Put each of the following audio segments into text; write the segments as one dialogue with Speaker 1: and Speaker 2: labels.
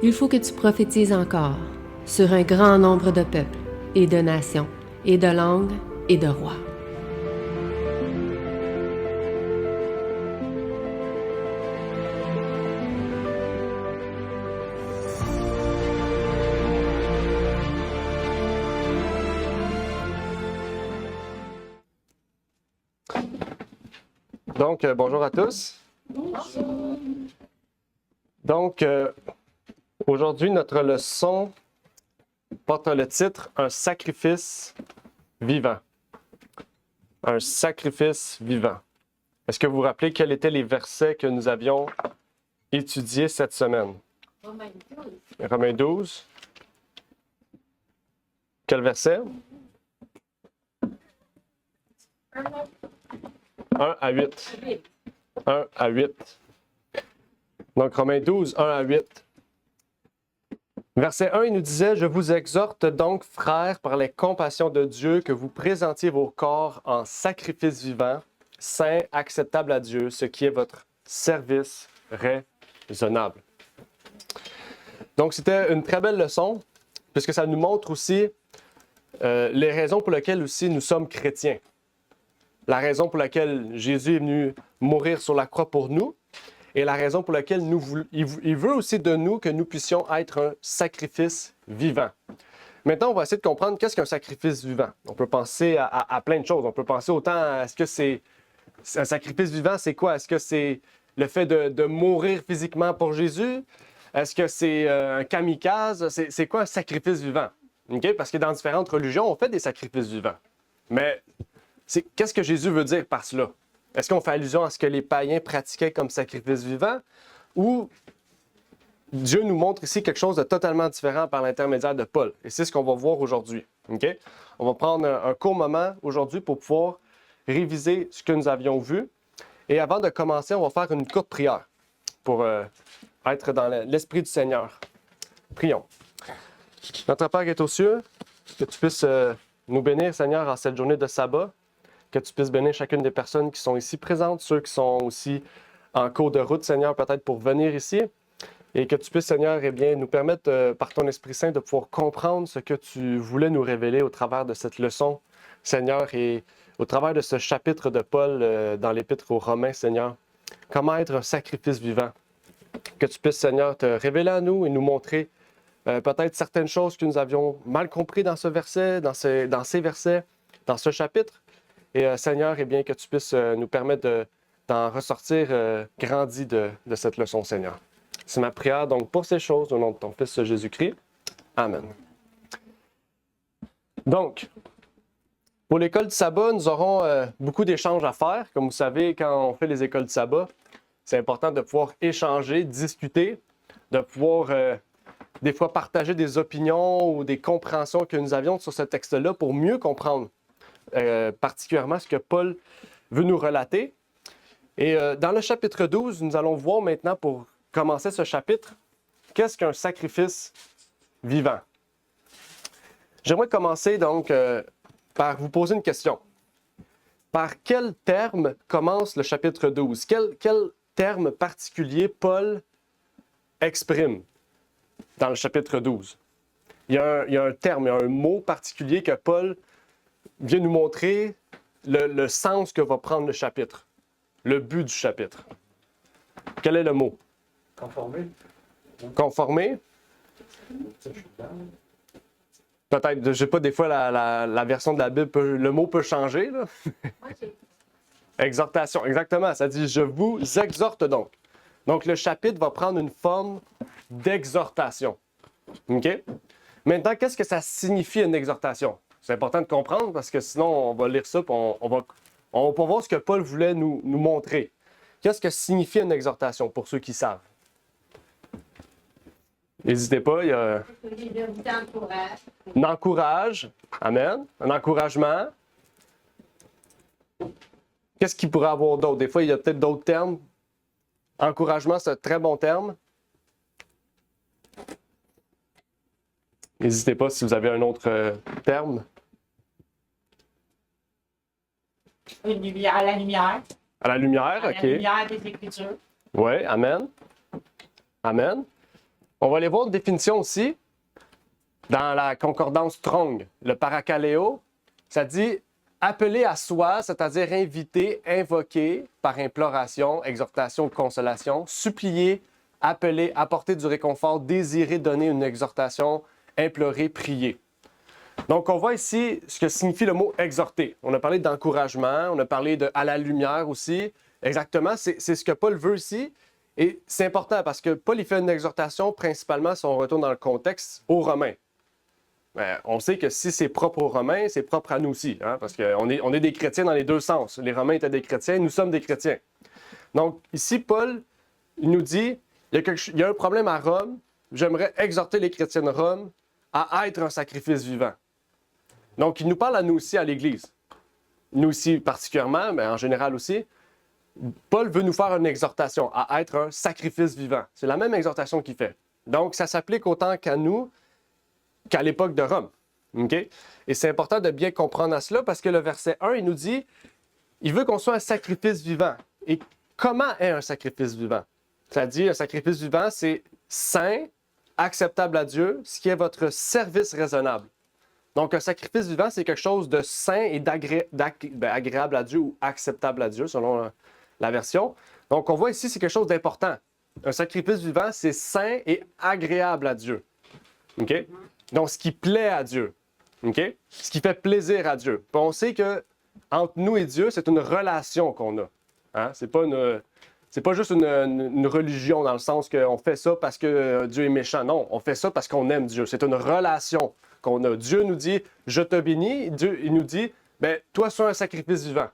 Speaker 1: Il faut que tu prophétises encore sur un grand nombre de peuples et de nations et de langues et de rois.
Speaker 2: Donc, bonjour à tous. Bonjour. Donc, aujourd'hui, notre leçon porte le titre « Un sacrifice vivant ». Un sacrifice vivant. Est-ce que vous vous rappelez quels étaient les versets que nous avions étudiés cette semaine? Romains 12. Romains 12. Quel verset? 1 à 8. 1 à 8. Donc, Romains 12, 1 à 8. Verset 1, il nous disait « Je vous exhorte donc, frères, par les compassions de Dieu, que vous présentiez vos corps en sacrifice vivant, saint, acceptable à Dieu, ce qui est votre service raisonnable. » Donc, c'était une très belle leçon, puisque ça nous montre aussi les raisons pour lesquelles aussi nous sommes chrétiens. La raison pour laquelle Jésus est venu mourir sur la croix pour nous et la raison pour laquelle il veut aussi de nous que nous puissions être un sacrifice vivant. Maintenant, on va essayer de comprendre qu'est-ce qu'un sacrifice vivant. On peut penser à plein de choses. On peut penser autant à est-ce que c'est un sacrifice vivant, c'est quoi? Est-ce que c'est le fait de mourir physiquement pour Jésus? Est-ce que c'est un kamikaze? C'est quoi un sacrifice vivant? Okay? Parce que dans différentes religions, on fait des sacrifices vivants. Mais qu'est-ce que Jésus veut dire par cela? Est-ce qu'on fait allusion à ce que les païens pratiquaient comme sacrifice vivant? Ou Dieu nous montre ici quelque chose de totalement différent par l'intermédiaire de Paul? Et c'est ce qu'on va voir aujourd'hui. Okay? On va prendre un court moment aujourd'hui pour pouvoir réviser ce que nous avions vu. Et avant de commencer, on va faire une courte prière pour être dans l'esprit du Seigneur. Prions. Notre Père qui est aux cieux, que tu puisses nous bénir, Seigneur, en cette journée de sabbat. Que tu puisses bénir chacune des personnes qui sont ici présentes, ceux qui sont aussi en cours de route, Seigneur, peut-être pour venir ici. Et que tu puisses, Seigneur, eh bien, nous permettre, par ton Esprit Saint, de pouvoir comprendre ce que tu voulais nous révéler au travers de cette leçon, Seigneur, et au travers de ce chapitre de Paul dans l'Épître aux Romains, Seigneur. Comment être un sacrifice vivant. Que tu puisses, Seigneur, te révéler à nous et nous montrer peut-être certaines choses que nous avions mal compris dans ce verset, dans ces versets, dans ce chapitre. Et Seigneur, eh bien, que tu puisses nous permettre d'en ressortir grandi de cette leçon, Seigneur. C'est ma prière donc pour ces choses au nom de ton Fils Jésus-Christ. Amen. Donc, pour l'école du sabbat, nous aurons beaucoup d'échanges à faire. Comme vous savez, quand on fait les écoles du sabbat, c'est important de pouvoir échanger, discuter, de pouvoir des fois partager des opinions ou des compréhensions que nous avions sur ce texte-là pour mieux comprendre particulièrement ce que Paul veut nous relater. Et dans le chapitre 12, nous allons voir maintenant, pour commencer ce chapitre, qu'est-ce qu'un sacrifice vivant. J'aimerais commencer donc par vous poser une question. Par quel terme commence le chapitre 12? Quel terme particulier Paul exprime dans le chapitre 12? Il y a un terme, il y a un mot particulier que Paul vient nous montrer le sens que va prendre le chapitre, le but du chapitre. Quel est le mot?
Speaker 3: Conformer.
Speaker 2: Conformer? Peut-être, je ne sais pas, des fois la version de la Bible, le mot peut changer. Là. Exhortation, exactement. Ça dit « Je vous exhorte donc ». Donc le chapitre va prendre une forme d'exhortation. OK? Maintenant, qu'est-ce que ça signifie une exhortation? C'est important de comprendre parce que sinon, on va lire ça et on va voir ce que Paul voulait nous montrer. Qu'est-ce que signifie une exhortation pour ceux qui savent? N'hésitez pas, il y a un encourage. Amen. Un encouragement. Qu'est-ce qu'il pourrait avoir d'autre? Des fois, il y a peut-être d'autres termes. Encouragement, c'est un très bon terme. N'hésitez pas si vous avez un autre terme.
Speaker 4: Une lumière, à la lumière.
Speaker 2: À la lumière, OK.
Speaker 4: À la lumière des Écritures.
Speaker 2: Oui, amen. Amen. On va aller voir une définition aussi dans la concordance Strong. Le paracaléo, ça dit appeler à soi, c'est-à-dire inviter, invoquer par imploration, exhortation, consolation, supplier, appeler, apporter du réconfort, désirer, donner une exhortation, implorer, prier. Donc, on voit ici ce que signifie le mot exhorter. On a parlé d'encouragement, on a parlé de à la lumière aussi. Exactement, c'est ce que Paul veut ici. Et c'est important parce que Paul, il fait une exhortation principalement, si on retourne dans le contexte, aux Romains. Ben, on sait que si c'est propre aux Romains, c'est propre à nous aussi, hein, parce qu'on est des chrétiens dans les deux sens. Les Romains étaient des chrétiens, nous sommes des chrétiens. Donc, ici, Paul, il nous dit, il y a un problème à Rome, j'aimerais exhorter les chrétiens de Rome à être un sacrifice vivant. Donc, il nous parle à nous aussi, à l'Église. Nous aussi particulièrement, mais en général aussi. Paul veut nous faire une exhortation à être un sacrifice vivant. C'est la même exhortation qu'il fait. Donc, ça s'applique autant qu'à nous qu'à l'époque de Rome. Okay? Et c'est important de bien comprendre à cela parce que le verset 1, il nous dit, il veut qu'on soit un sacrifice vivant. Et comment est un sacrifice vivant? Ça dit, un sacrifice vivant, c'est saint, acceptable à Dieu, ce qui est votre service raisonnable. Donc, un sacrifice vivant, c'est quelque chose de saint et agréable à Dieu ou acceptable à Dieu, selon la version. Donc, on voit ici, c'est quelque chose d'important. Un sacrifice vivant, c'est saint et agréable à Dieu. OK? Donc, ce qui plaît à Dieu. OK? Ce qui fait plaisir à Dieu. Puis on sait que entre nous et Dieu, c'est une relation qu'on a. Hein? C'est pas juste une religion dans le sens qu'on fait ça parce que Dieu est méchant. Non, on fait ça parce qu'on aime Dieu. C'est une relation qu'on a. Dieu nous dit, je te bénis. Dieu, il nous dit, bien, toi, sois un sacrifice vivant.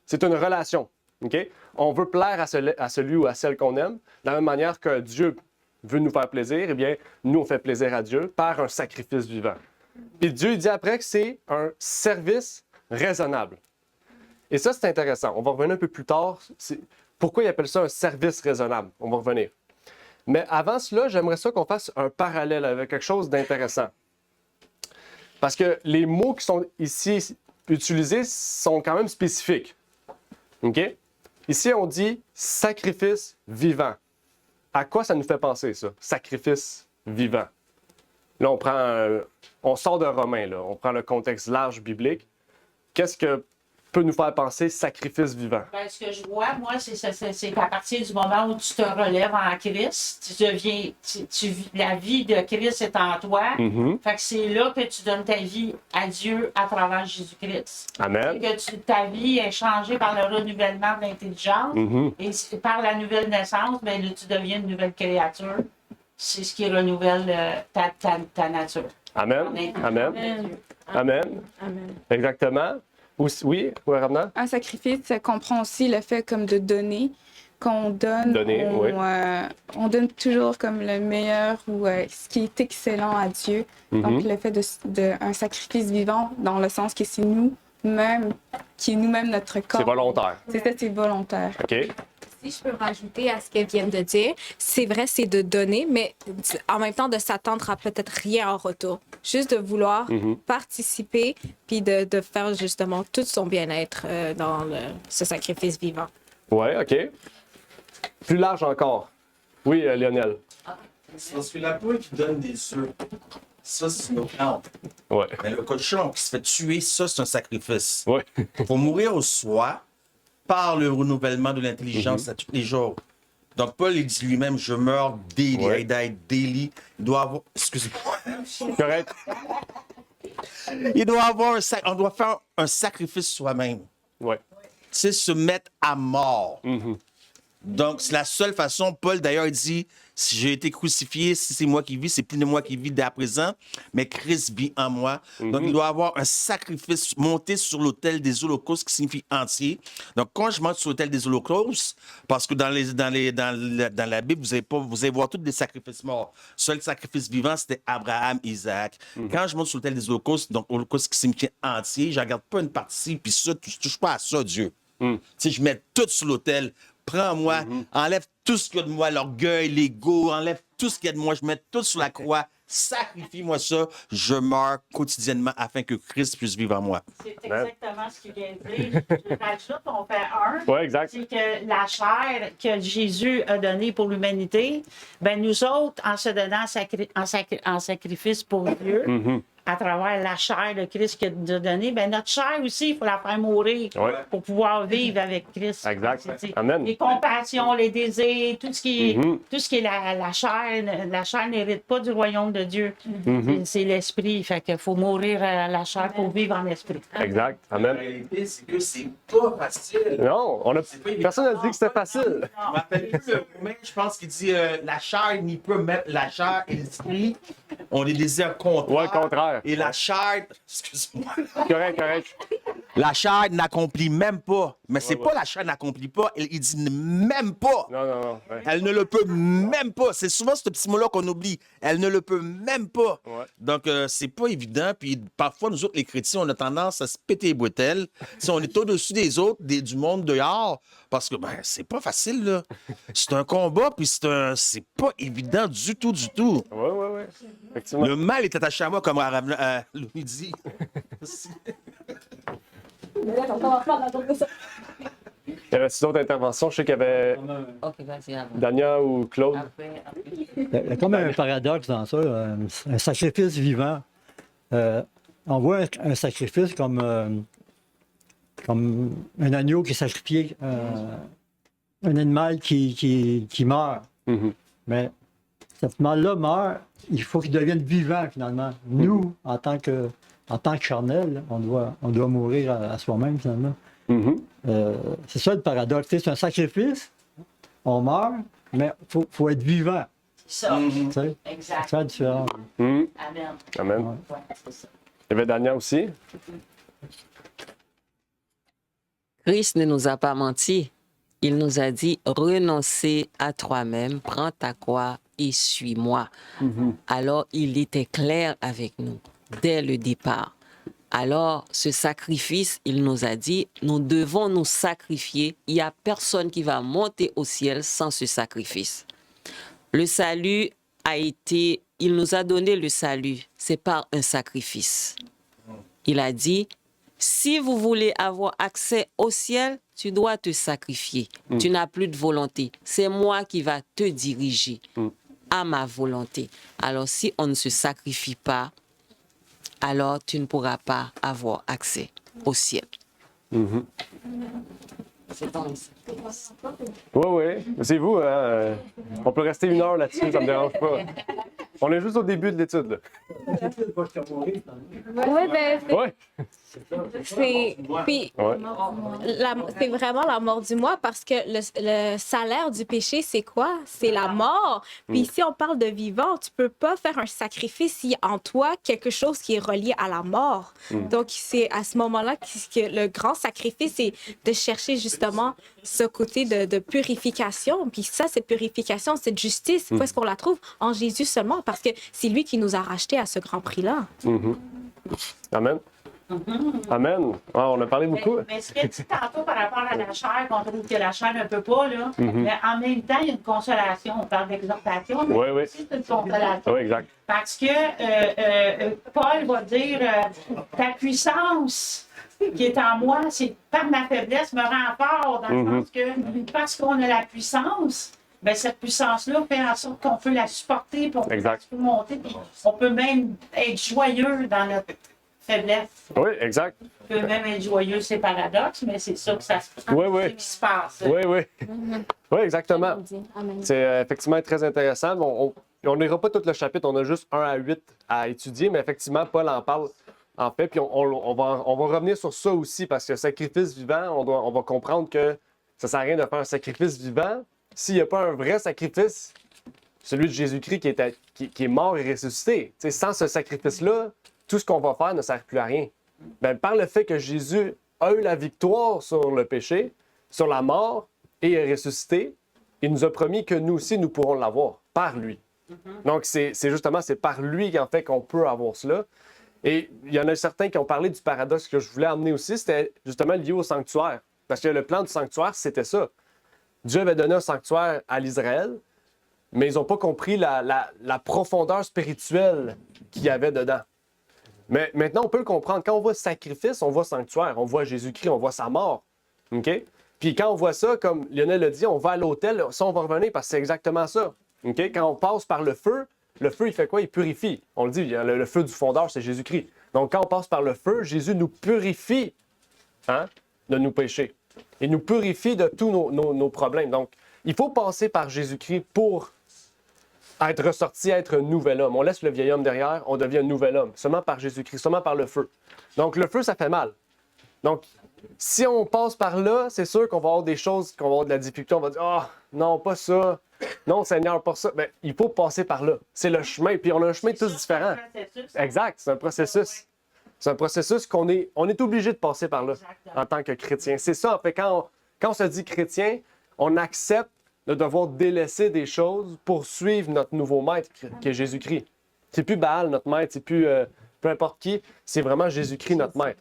Speaker 2: C'est une relation. OK? On veut plaire à celui ou à celle qu'on aime. De la même manière que Dieu veut nous faire plaisir, eh bien, nous, on fait plaisir à Dieu par un sacrifice vivant. Puis Dieu, il dit après que c'est un service raisonnable. Et ça, c'est intéressant. On va revenir un peu plus tard. Pourquoi il appelle ça un service raisonnable? On va revenir. Mais avant cela, j'aimerais ça qu'on fasse un parallèle avec quelque chose d'intéressant. Parce que les mots qui sont ici utilisés sont quand même spécifiques. OK? Ici, on dit sacrifice vivant. À quoi ça nous fait penser, ça? Sacrifice vivant. Là, on sort de Romains, là. On prend le contexte large biblique. Qu'est-ce que peut nous faire penser sacrifice vivant?
Speaker 4: Ben, ce que je vois, moi, c'est qu'à partir du moment où tu te relèves en Christ, tu deviens, la vie de Christ est en toi. Fait que c'est là que tu donnes ta vie à Dieu à travers Jésus-Christ.
Speaker 2: Amen.
Speaker 4: Et que ta vie est changée par le renouvellement de l'intelligence. Et par la nouvelle naissance, ben, là, tu deviens une nouvelle créature. C'est ce qui renouvelle ta nature.
Speaker 2: Amen. Amen. Amen.
Speaker 3: Amen.
Speaker 2: Exactement. Oui, Ramna?
Speaker 3: Un sacrifice, ça comprend aussi le fait comme de donner, qu'on donne,
Speaker 2: Donner, oui.
Speaker 3: on donne toujours comme le meilleur ou ce qui est excellent à Dieu. Donc le fait un sacrifice vivant dans le sens que c'est nous-mêmes, qui est nous-mêmes notre corps.
Speaker 2: C'est volontaire.
Speaker 3: C'est ça, c'est volontaire.
Speaker 2: OK.
Speaker 5: Si je peux rajouter à ce qu'elle vient de dire, c'est vrai, c'est de donner, mais en même temps de s'attendre à peut-être rien en retour. Juste de vouloir participer, puis de faire justement tout son bien-être dans ce sacrifice vivant.
Speaker 2: Oui, OK. Plus large encore. Oui, Lionel.
Speaker 6: C'est parce que la poule qui donne des œufs, ça, c'est une offrande.
Speaker 2: Oui.
Speaker 6: Mais le cochon qui se fait tuer, ça, c'est un sacrifice.
Speaker 2: Oui.
Speaker 6: Pour mourir au soi, par le renouvellement de l'intelligence à tous les jours. Donc, Paul, il dit lui-même, je meurs daily,
Speaker 2: Ouais.
Speaker 6: I die daily. Il doit avoir... Excusez-moi.
Speaker 2: Correct.
Speaker 6: Il doit avoir on doit faire un sacrifice soi-même.
Speaker 2: Oui.
Speaker 6: C'est se mettre à mort. Donc, c'est la seule façon. Paul, d'ailleurs, il dit, si j'ai été crucifié, si c'est moi qui vis, c'est plus de moi qui vis dès à présent, mais Christ vit en moi. Donc, il doit avoir un sacrifice monté sur l'autel des holocaustes, qui signifie entier. Donc, quand je monte sur l'autel des holocaustes, parce que dans la Bible, vous allez voir tous des sacrifices morts. Seul sacrifice vivant, c'était Abraham, Isaac. Quand je monte sur l'autel des holocaustes, donc holocauste qui signifie entier, je ne regarde pas une partie, puis ça, je ne touche pas à ça, Dieu. Si je mets tout sur l'autel, prends-moi, enlève tout ce qu'il y a de moi, l'orgueil, l'ego, enlève tout ce qu'il y a de moi, je mets tout sur la croix, sacrifie-moi ça, je meurs quotidiennement afin que Christ puisse vivre en moi.
Speaker 4: C'est exactement ce qu'il vient de dire. Je rajoute, on fait un.
Speaker 2: Ouais, exact.
Speaker 4: C'est que la chair que Jésus a donnée pour l'humanité, ben nous autres, en se donnant en sacrifice pour Dieu, à travers la chair de Christ qu'il nous a donnée, ben notre chair aussi, il faut la faire mourir
Speaker 2: Ouais.
Speaker 4: pour pouvoir vivre avec Christ.
Speaker 2: Exact.
Speaker 4: C'est-
Speaker 2: Amen.
Speaker 4: Les compassions, les désirs, tout ce qui est la chair n'hérite pas du royaume de Dieu. C'est l'esprit. Fait qu'il faut mourir à la chair pour vivre en esprit.
Speaker 2: Exact.
Speaker 6: La
Speaker 2: Amen.
Speaker 6: réalité, c'est que c'est pas facile.
Speaker 2: Non, personne n'a dit que c'était facile.
Speaker 6: Je me rappelle plus le Romain, je pense qu'il dit la chair n'y peut mettre la chair et l'esprit ont des désirs contraires.
Speaker 2: Ouais, le contraire.
Speaker 6: Et la chair, excuse-moi,
Speaker 2: Correct.
Speaker 6: la chair n'accomplit même pas. Mais c'est pas la chair n'accomplit pas, il dit même pas.
Speaker 2: Non. Ouais.
Speaker 6: Elle ne le peut même pas. C'est souvent ce petit mot-là qu'on oublie. Elle ne le peut même pas.
Speaker 2: Ouais.
Speaker 6: Donc, c'est pas évident. Puis parfois, nous autres, les chrétiens, on a tendance à se péter les bretelles. Si on est au-dessus des autres, du monde dehors, parce que c'est pas facile, là. C'est un combat, puis c'est pas évident du tout.
Speaker 2: Ouais. Effectivement.
Speaker 6: Le mal est attaché à moi, comme Louis dit.
Speaker 2: Il y avait d'autres interventions. Je sais qu'il y avait
Speaker 7: Ok, vas-y, avant.
Speaker 2: Dania ou Claude.
Speaker 7: Après.
Speaker 8: Il y a comme un paradoxe dans ça, un sacrifice vivant. On voit un sacrifice comme un agneau qui est sacrifié, un animal qui meurt. Mais cet animal-là meurt, il faut qu'il devienne vivant finalement. Nous, en tant que charnel, on doit mourir à soi-même finalement. C'est ça le paradoxe. Tu sais, c'est un sacrifice, on meurt, mais il faut être vivant.
Speaker 4: Ça,
Speaker 8: Tu sais.
Speaker 4: exact.
Speaker 8: C'est ça la différence.
Speaker 4: Amen.
Speaker 2: Amen.
Speaker 4: Ouais, c'est ça.
Speaker 2: Il y avait Dania aussi.
Speaker 7: Christ ne nous a pas menti. Il nous a dit, renoncez à toi-même, prends ta croix et suis-moi. Alors, il était clair avec nous dès le départ. Alors, ce sacrifice, il nous a dit, nous devons nous sacrifier. Il n'y a personne qui va monter au ciel sans ce sacrifice. Le salut il nous a donné le salut, c'est par un sacrifice. Il a dit, si vous voulez avoir accès au ciel, tu dois te sacrifier. Tu n'as plus de volonté. C'est moi qui va te diriger à ma volonté. Alors, si on ne se sacrifie pas, alors tu ne pourras pas avoir accès au ciel. C'est ton sacrifice.
Speaker 2: Oui. C'est vous, hein? On peut rester 1 heure là-dessus, ça me dérange pas. On est juste au début de l'étude, là.
Speaker 5: Oui, ben,
Speaker 2: Ouais.
Speaker 5: puis,
Speaker 2: Ouais.
Speaker 5: c'est vraiment la mort du moi parce que le salaire du péché, c'est quoi? C'est la mort. Puis ici, on parle de vivant. Tu peux pas faire un sacrifice s'il y a en toi quelque chose qui est relié à la mort. Donc, c'est à ce moment-là que le grand sacrifice, c'est de chercher justement ce côté de purification. Puis ça, cette purification, cette justice, où est-ce qu'on la trouve? En Jésus seulement, parce que c'est lui qui nous a rachetés à ce grand prix-là.
Speaker 2: Amen. Amen. Ah, on a parlé beaucoup.
Speaker 4: Mais ce que tu dis tantôt par rapport à la chair, qu'on trouve que la chair ne peut pas, là, mais en même temps, il y a une consolation. On parle d'exhortation, mais
Speaker 2: Oui.
Speaker 4: aussi c'est une consolation.
Speaker 2: Oui, exact.
Speaker 4: Parce que Paul va dire ta puissance qui est en moi, c'est par ma faiblesse me rend fort, dans le sens que parce qu'on a la puissance, ben cette puissance-là fait en sorte qu'on peut la supporter, puis on peut
Speaker 2: Exact.
Speaker 4: monter, puis on peut même être joyeux dans notre faiblesse.
Speaker 2: Oui, exact.
Speaker 4: On peut même être joyeux, c'est paradoxe, mais c'est ça que ça se passe.
Speaker 2: Oui.
Speaker 4: C'est ce qui se passe.
Speaker 2: Oui. Oui, exactement.
Speaker 5: Amen.
Speaker 2: C'est effectivement très intéressant. On n'ira pas tout le chapitre, on a juste 1 à 8 à étudier, mais effectivement, Paul en parle en fait. Puis on va revenir sur ça aussi, parce que sacrifice vivant, on va comprendre que ça ne sert à rien de faire un sacrifice vivant s'il n'y a pas un vrai sacrifice, celui de Jésus-Christ qui est mort et ressuscité. Tu sais, sans ce sacrifice-là, tout ce qu'on va faire ne sert plus à rien. Ben, par le fait que Jésus a eu la victoire sur le péché, sur la mort et est ressuscité, il nous a promis que nous aussi, nous pourrons l'avoir par lui. Donc, c'est justement, c'est par lui en fait qu'on peut avoir cela. Et il y en a certains qui ont parlé du paradoxe que je voulais amener aussi, c'était justement lié au sanctuaire. Parce que le plan du sanctuaire, c'était ça. Dieu avait donné un sanctuaire à l'Israël. mais ils n'ont pas compris la profondeur spirituelle qu'il y avait dedans. Mais maintenant, on peut le comprendre. Quand on voit sacrifice, on voit sanctuaire, on voit Jésus-Christ, on voit sa mort. OK? Puis quand on voit ça, comme Lionel l'a dit, on va à l'autel, ça, on va revenir parce que c'est exactement ça. OK? Quand on passe par le feu, il fait quoi? Il purifie. On le dit, le feu du fondeur, c'est Jésus-Christ. Donc, quand on passe par le feu, Jésus nous purifie de nos péchés. Il nous purifie de tous nos problèmes. Donc, il faut passer par Jésus-Christ pour être ressorti, être un nouvel homme. On laisse le vieil homme derrière, on devient un nouvel homme. Seulement par Jésus-Christ, seulement par le feu. Donc, le feu, ça fait mal. Donc, si on passe par là, c'est sûr qu'on va avoir des choses, qu'on va avoir de la difficulté. On va dire, ah, non, pas ça. Non, Seigneur, pas ça. Bien, il faut passer par là. C'est le chemin. Puis on a un chemin tous différent. Exact, c'est un processus. C'est un processus qu'on est obligé de passer par là en tant que chrétien. C'est ça, en fait, quand on se dit chrétien, on accepte de devoir délaisser des choses pour suivre notre nouveau maître, qui est Jésus-Christ. C'est plus Baal, notre maître, c'est plus peu importe qui, c'est vraiment Jésus-Christ, notre maître.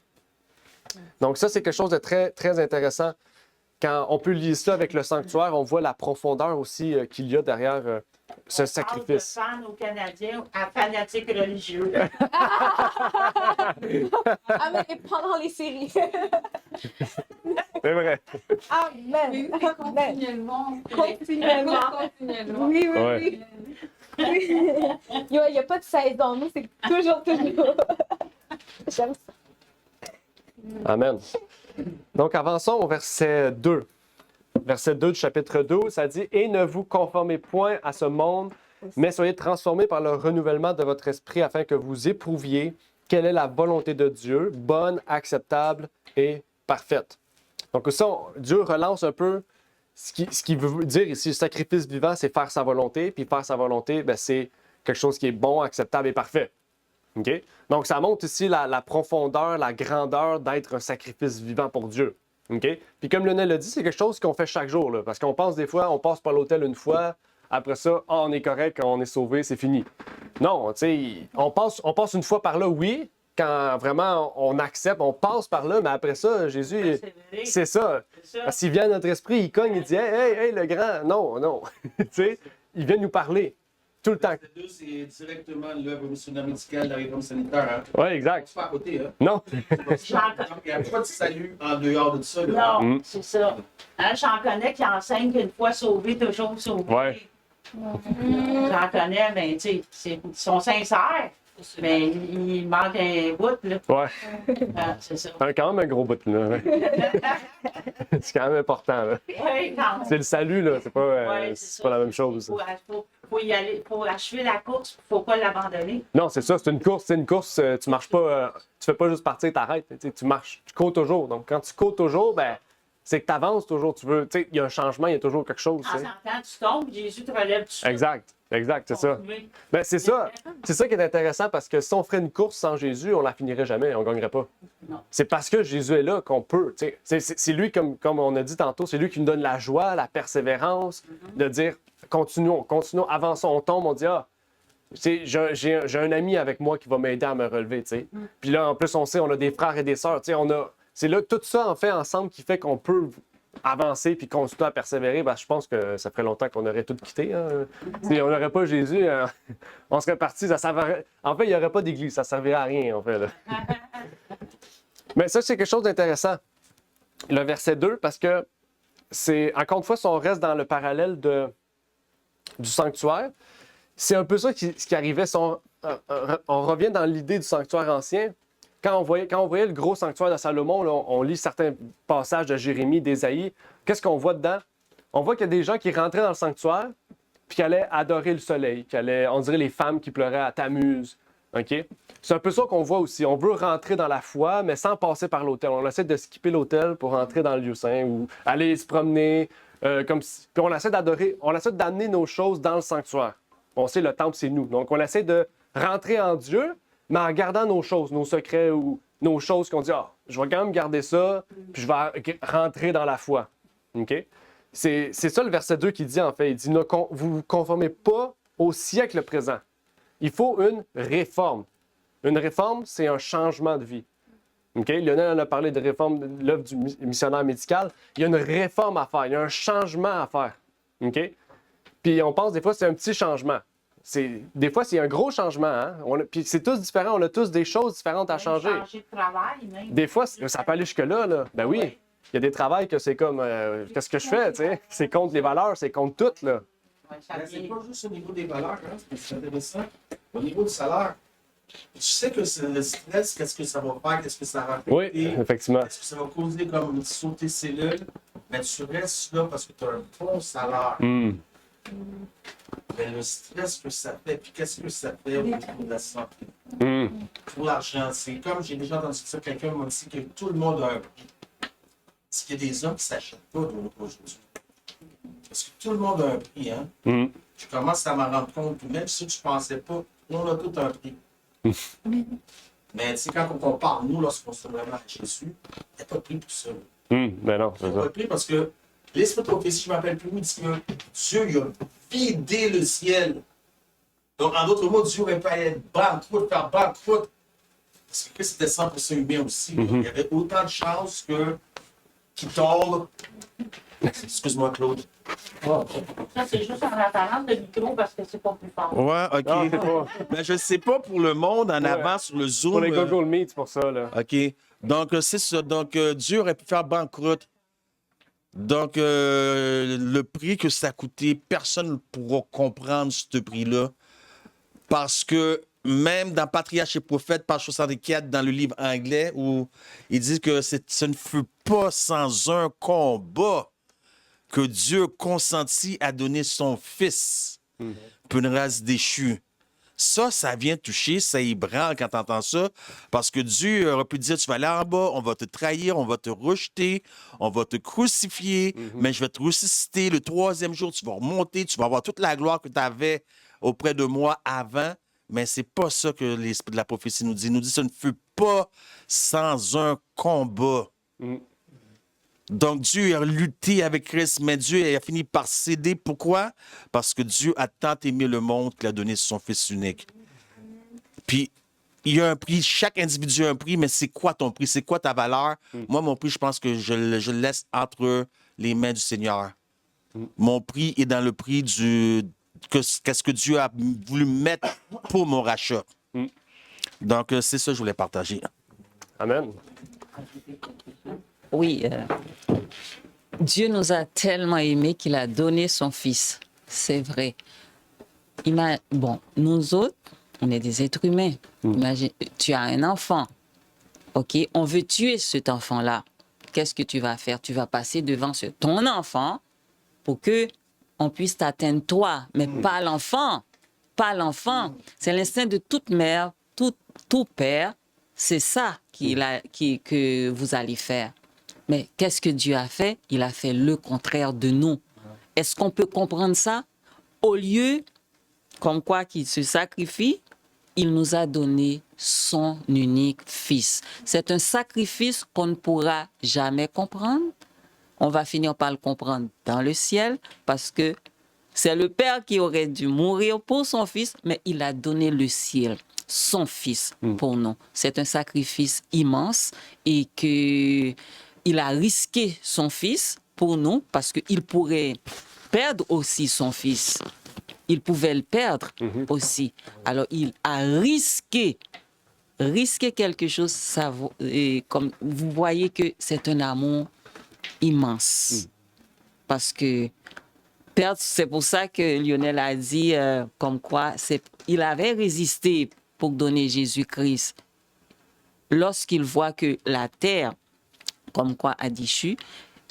Speaker 2: Donc ça, c'est quelque chose de très, très intéressant. Quand on peut lier ça avec le sanctuaire, on voit la profondeur aussi qu'il y a derrière ce sacrifice.
Speaker 4: On parle de fans aux Canadiens à fanatiques religieux.
Speaker 5: Ah, mais pendant les séries.
Speaker 2: C'est vrai.
Speaker 5: Amen.
Speaker 3: Continuellement.
Speaker 5: Continuellement. Oui, oui,
Speaker 2: Ouais.
Speaker 5: oui. Il n'y a pas de saison. Nous, c'est toujours. J'aime ça.
Speaker 2: Amen. Donc, avançons au verset 2. Verset 2 du chapitre 12, ça dit « Et ne vous conformez point à ce monde, mais soyez transformés par le renouvellement de votre esprit afin que vous éprouviez quelle est la volonté de Dieu, bonne, acceptable et parfaite. » Donc, ça, Dieu relance un peu ce qu'il veut dire ici. Le sacrifice vivant, c'est faire sa volonté, puis faire sa volonté, bien, c'est quelque chose qui est bon, acceptable et parfait. Okay? Donc, ça montre ici la profondeur, la grandeur d'être un sacrifice vivant pour Dieu. Okay? Puis comme Lionel l'a dit, c'est quelque chose qu'on fait chaque jour. Là, parce qu'on pense des fois, on passe par l'autel une fois, après ça, on est correct, on est sauvé, c'est fini. Non, tu sais, on passe une fois par là, oui, quand vraiment on accepte, on passe par là, mais après ça, Jésus, c'est ça. Parce qu'il vient à notre esprit, il cogne, il dit « Hey, le grand! » Non. Tu sais, il vient nous parler. Tout le temps.
Speaker 6: Verset 2, c'est directement l'œuvre missionnaire médicale de la réforme sanitaire.
Speaker 2: Oui, exact.
Speaker 6: C'est pas à côté. Hein?
Speaker 2: Non.
Speaker 6: Il n'y a pas de salut en dehors de ça. Là.
Speaker 4: Non, c'est ça. Hein, j'en connais qui enseignent qu'une fois sauvé, toujours sauvé.
Speaker 2: Ouais.
Speaker 4: J'en connais, mais tu sais, ils sont sincères. Mais il manque un bout, là.
Speaker 2: Ouais.
Speaker 4: Ah, c'est ça.
Speaker 2: Quand même un gros bout, là. Ouais. C'est quand même important, là.
Speaker 4: Oui, quand même.
Speaker 2: C'est le salut, là. C'est pas,
Speaker 4: Ouais,
Speaker 2: c'est
Speaker 4: ça.
Speaker 2: pas la même chose.
Speaker 4: Faut y aller, faut achever la course, faut pas l'abandonner.
Speaker 2: Non, c'est ça. C'est une course. C'est une course. Tu marches pas. Tu fais pas juste partir, t'arrêtes. Tu marches. Tu cours toujours. Donc, quand tu cours toujours, ben, c'est que tu avances toujours. Tu veux. Tu sais, il y a un changement, il y a toujours quelque chose.
Speaker 4: En s'entend, tu tombes, Jésus te relève tout de suite.
Speaker 2: Exact, c'est ça. Ben, c'est ça. C'est ça qui est intéressant parce que si on ferait une course sans Jésus, on la finirait jamais, on gagnerait pas.
Speaker 4: Non.
Speaker 2: C'est parce que Jésus est là qu'on peut. C'est lui, comme on a dit tantôt, c'est lui qui nous donne la joie, la persévérance, de dire continuons, avançons, on tombe, on dit j'ai un ami avec moi qui va m'aider à me relever. T'sais. Puis là, en plus, on sait, on a des frères et des sœurs. C'est là tout ça en fait ensemble qui fait qu'on peut avancer puis continuer à persévérer. Ben, je pense que ça ferait longtemps qu'on aurait tout quitté. Hein. Si on n'aurait pas Jésus, on serait parti. En fait, il n'y aurait pas d'église. Ça ne servirait à rien, en fait. Là. Mais ça, c'est quelque chose d'intéressant. Le verset 2, parce que c'est, encore une fois, si on reste dans le parallèle du sanctuaire, c'est un peu ça ce qui arrivait. Si on revient dans l'idée du sanctuaire ancien. Quand on voyait le gros sanctuaire de Salomon, là, on lit certains passages de Jérémie, d'Ésaïe. Qu'est-ce qu'on voit dedans? On voit qu'il y a des gens qui rentraient dans le sanctuaire puis qui allaient adorer le soleil, on dirait les femmes qui pleuraient à Tammuz. Okay? C'est un peu ça qu'on voit aussi. On veut rentrer dans la foi, mais sans passer par l'autel. On essaie de skipper l'autel pour rentrer dans le lieu saint ou aller se promener. Puis on essaie d'amener nos choses dans le sanctuaire. On sait, le temple, c'est nous. Donc, on essaie de rentrer en Dieu, mais en gardant nos choses, nos secrets ou nos choses qu'on dit « je vais quand même garder ça, puis je vais rentrer dans la foi. Okay? » C'est ça le verset 2 qui dit, en fait. Il dit « vous vous conformez pas au siècle présent. » Il faut une réforme. Une réforme, c'est un changement de vie. Okay? Lionel en a parlé de réforme de l'œuvre du missionnaire médical. Il y a une réforme à faire, il y a un changement à faire. Okay? Puis on pense des fois c'est un petit changement. Des fois, c'est un gros changement. Hein? Puis c'est tous différents. On a tous des choses différentes à changer.
Speaker 4: Changer de travail, même.
Speaker 2: Des fois, ça peut aller jusque-là. Là. Ben oui.
Speaker 4: Oui.
Speaker 2: Il y a des travails que c'est comme qu'est-ce que je fais, tu sais? C'est contre les valeurs, c'est contre tout, là.
Speaker 4: Ouais, ça
Speaker 6: Mais c'est
Speaker 4: vient-
Speaker 6: pas juste au niveau des valeurs, hein, c'est intéressant. Au niveau du salaire, tu sais que c'est le stress, qu'est-ce que ça va faire, qu'est-ce que ça va
Speaker 2: Oui,
Speaker 6: affecter,
Speaker 2: effectivement.
Speaker 6: qu'est-ce que ça va causer comme sauter cellules, mais tu restes là parce que tu as un bon salaire.
Speaker 2: Hum.
Speaker 6: Mais le stress que ça fait, puis qu'est-ce que ça fait au niveau de la santé?
Speaker 2: Hum.
Speaker 6: Pour l'argent, c'est comme j'ai déjà entendu ça, quelqu'un m'a dit que tout le monde a un prix. Est-ce qu'il y a des hommes qui ne s'achètent pas de l'autre aujourd'hui? Parce que tout le monde a un prix, hein?
Speaker 2: Hum.
Speaker 6: Je commence à m'en rendre compte, puis même si tu ne pensais pas, on a tout un prix. Mais tu sais, quand on compare, nous, lorsqu'on se vraiment à Jésus, il n'y a pas de prix pour ça.
Speaker 2: Ben non,
Speaker 6: Il
Speaker 2: c'est
Speaker 6: n'y a pas
Speaker 2: ça.
Speaker 6: de prix parce que l'Esprit de prophétie, je ne m'appelle plus, il dit que Dieu, il a vidé le ciel. Donc, en d'autres mots, Dieu aurait pu aller banqueroute, faire banqueroute. Parce que Christ était 100% humain aussi. Il y avait autant de chances qu'il tombe. Excuse-moi, Claude.
Speaker 4: Ça, c'est juste en apparence de micro parce que c'est pas plus fort.
Speaker 6: Ouais, OK.
Speaker 2: Non, c'est pas.
Speaker 6: Mais je sais pas pour le monde en
Speaker 2: Ouais.
Speaker 6: avant sur le Zoom.
Speaker 2: Pour les Google Meet, c'est pour ça, là.
Speaker 6: OK. Donc, c'est ça. Donc, Dieu aurait pu faire banqueroute. Donc, le prix que ça a coûté, personne ne pourra comprendre ce prix-là. Parce que même dans Patriarche et Prophète, page 64, dans le livre anglais, où il dit que ce ne fut pas sans un combat que Dieu consentit à donner son fils pour une race déchue. Ça vient toucher, ça ébranle quand tu entends ça, parce que Dieu aurait pu dire, tu vas aller en bas, on va te trahir, on va te rejeter, on va te crucifier, mais je vais te ressusciter. Le 3e jour, tu vas remonter, tu vas avoir toute la gloire que tu avais auprès de moi avant, mais c'est pas ça que l'Esprit de la prophétie nous dit. Il nous dit, ce ne fut pas sans un combat. Donc, Dieu a lutté avec Christ, mais Dieu a fini par céder. Pourquoi? Parce que Dieu a tant aimé le monde qu'il a donné son Fils unique. Puis, il y a un prix, chaque individu a un prix, mais c'est quoi ton prix? C'est quoi ta valeur? Moi, mon prix, je pense que je le laisse entre les mains du Seigneur. Mon prix est dans le prix qu'est-ce que Dieu a voulu mettre pour mon rachat. Donc, c'est ça que je voulais partager.
Speaker 2: Amen.
Speaker 7: Oui, Dieu nous a tellement aimés qu'il a donné son Fils. C'est vrai. Bon, nous autres, on est des êtres humains. Imagine, tu as un enfant. OK, on veut tuer cet enfant-là. Qu'est-ce que tu vas faire? Tu vas passer devant ton enfant pour que on puisse t'atteindre toi, mais pas l'enfant. Pas l'enfant. C'est l'instinct de toute mère, tout père. C'est ça que vous allez faire. Mais qu'est-ce que Dieu a fait? Il a fait le contraire de nous. Est-ce qu'on peut comprendre ça? Au lieu, comme quoi qu'il se sacrifie, il nous a donné son unique Fils. C'est un sacrifice qu'on ne pourra jamais comprendre. On va finir par le comprendre dans le ciel parce que c'est le Père qui aurait dû mourir pour son Fils, mais il a donné le ciel, son Fils, pour nous. C'est un sacrifice immense et qu'il a risqué son Fils pour nous parce qu'il pourrait perdre aussi son Fils. Il pouvait le perdre aussi. Alors, il a risqué quelque chose. Et comme vous voyez que c'est un amour immense. Parce que perdre, c'est pour ça que Lionel a dit comme quoi il avait résisté pour donner Jésus-Christ. Lorsqu'il voit que la terre, comme quoi a déchu,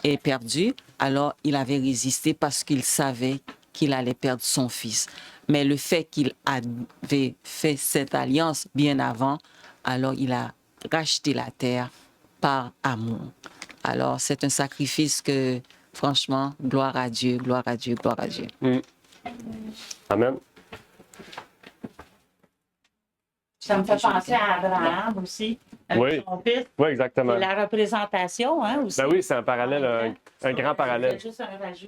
Speaker 7: est perdue, alors il avait résisté parce qu'il savait qu'il allait perdre son fils. Mais le fait qu'il avait fait cette alliance bien avant, alors il a racheté la terre par amour. Alors c'est un sacrifice que, franchement, gloire à Dieu, gloire à Dieu, gloire à Dieu.
Speaker 2: Amen.
Speaker 4: Ça me fait penser à Abraham aussi, avec
Speaker 2: Oui.
Speaker 4: son fils.
Speaker 2: Oui, exactement.
Speaker 4: C'est la représentation, hein, aussi.
Speaker 2: Ben oui, c'est un parallèle, un grand parallèle.
Speaker 4: C'est juste un rajout.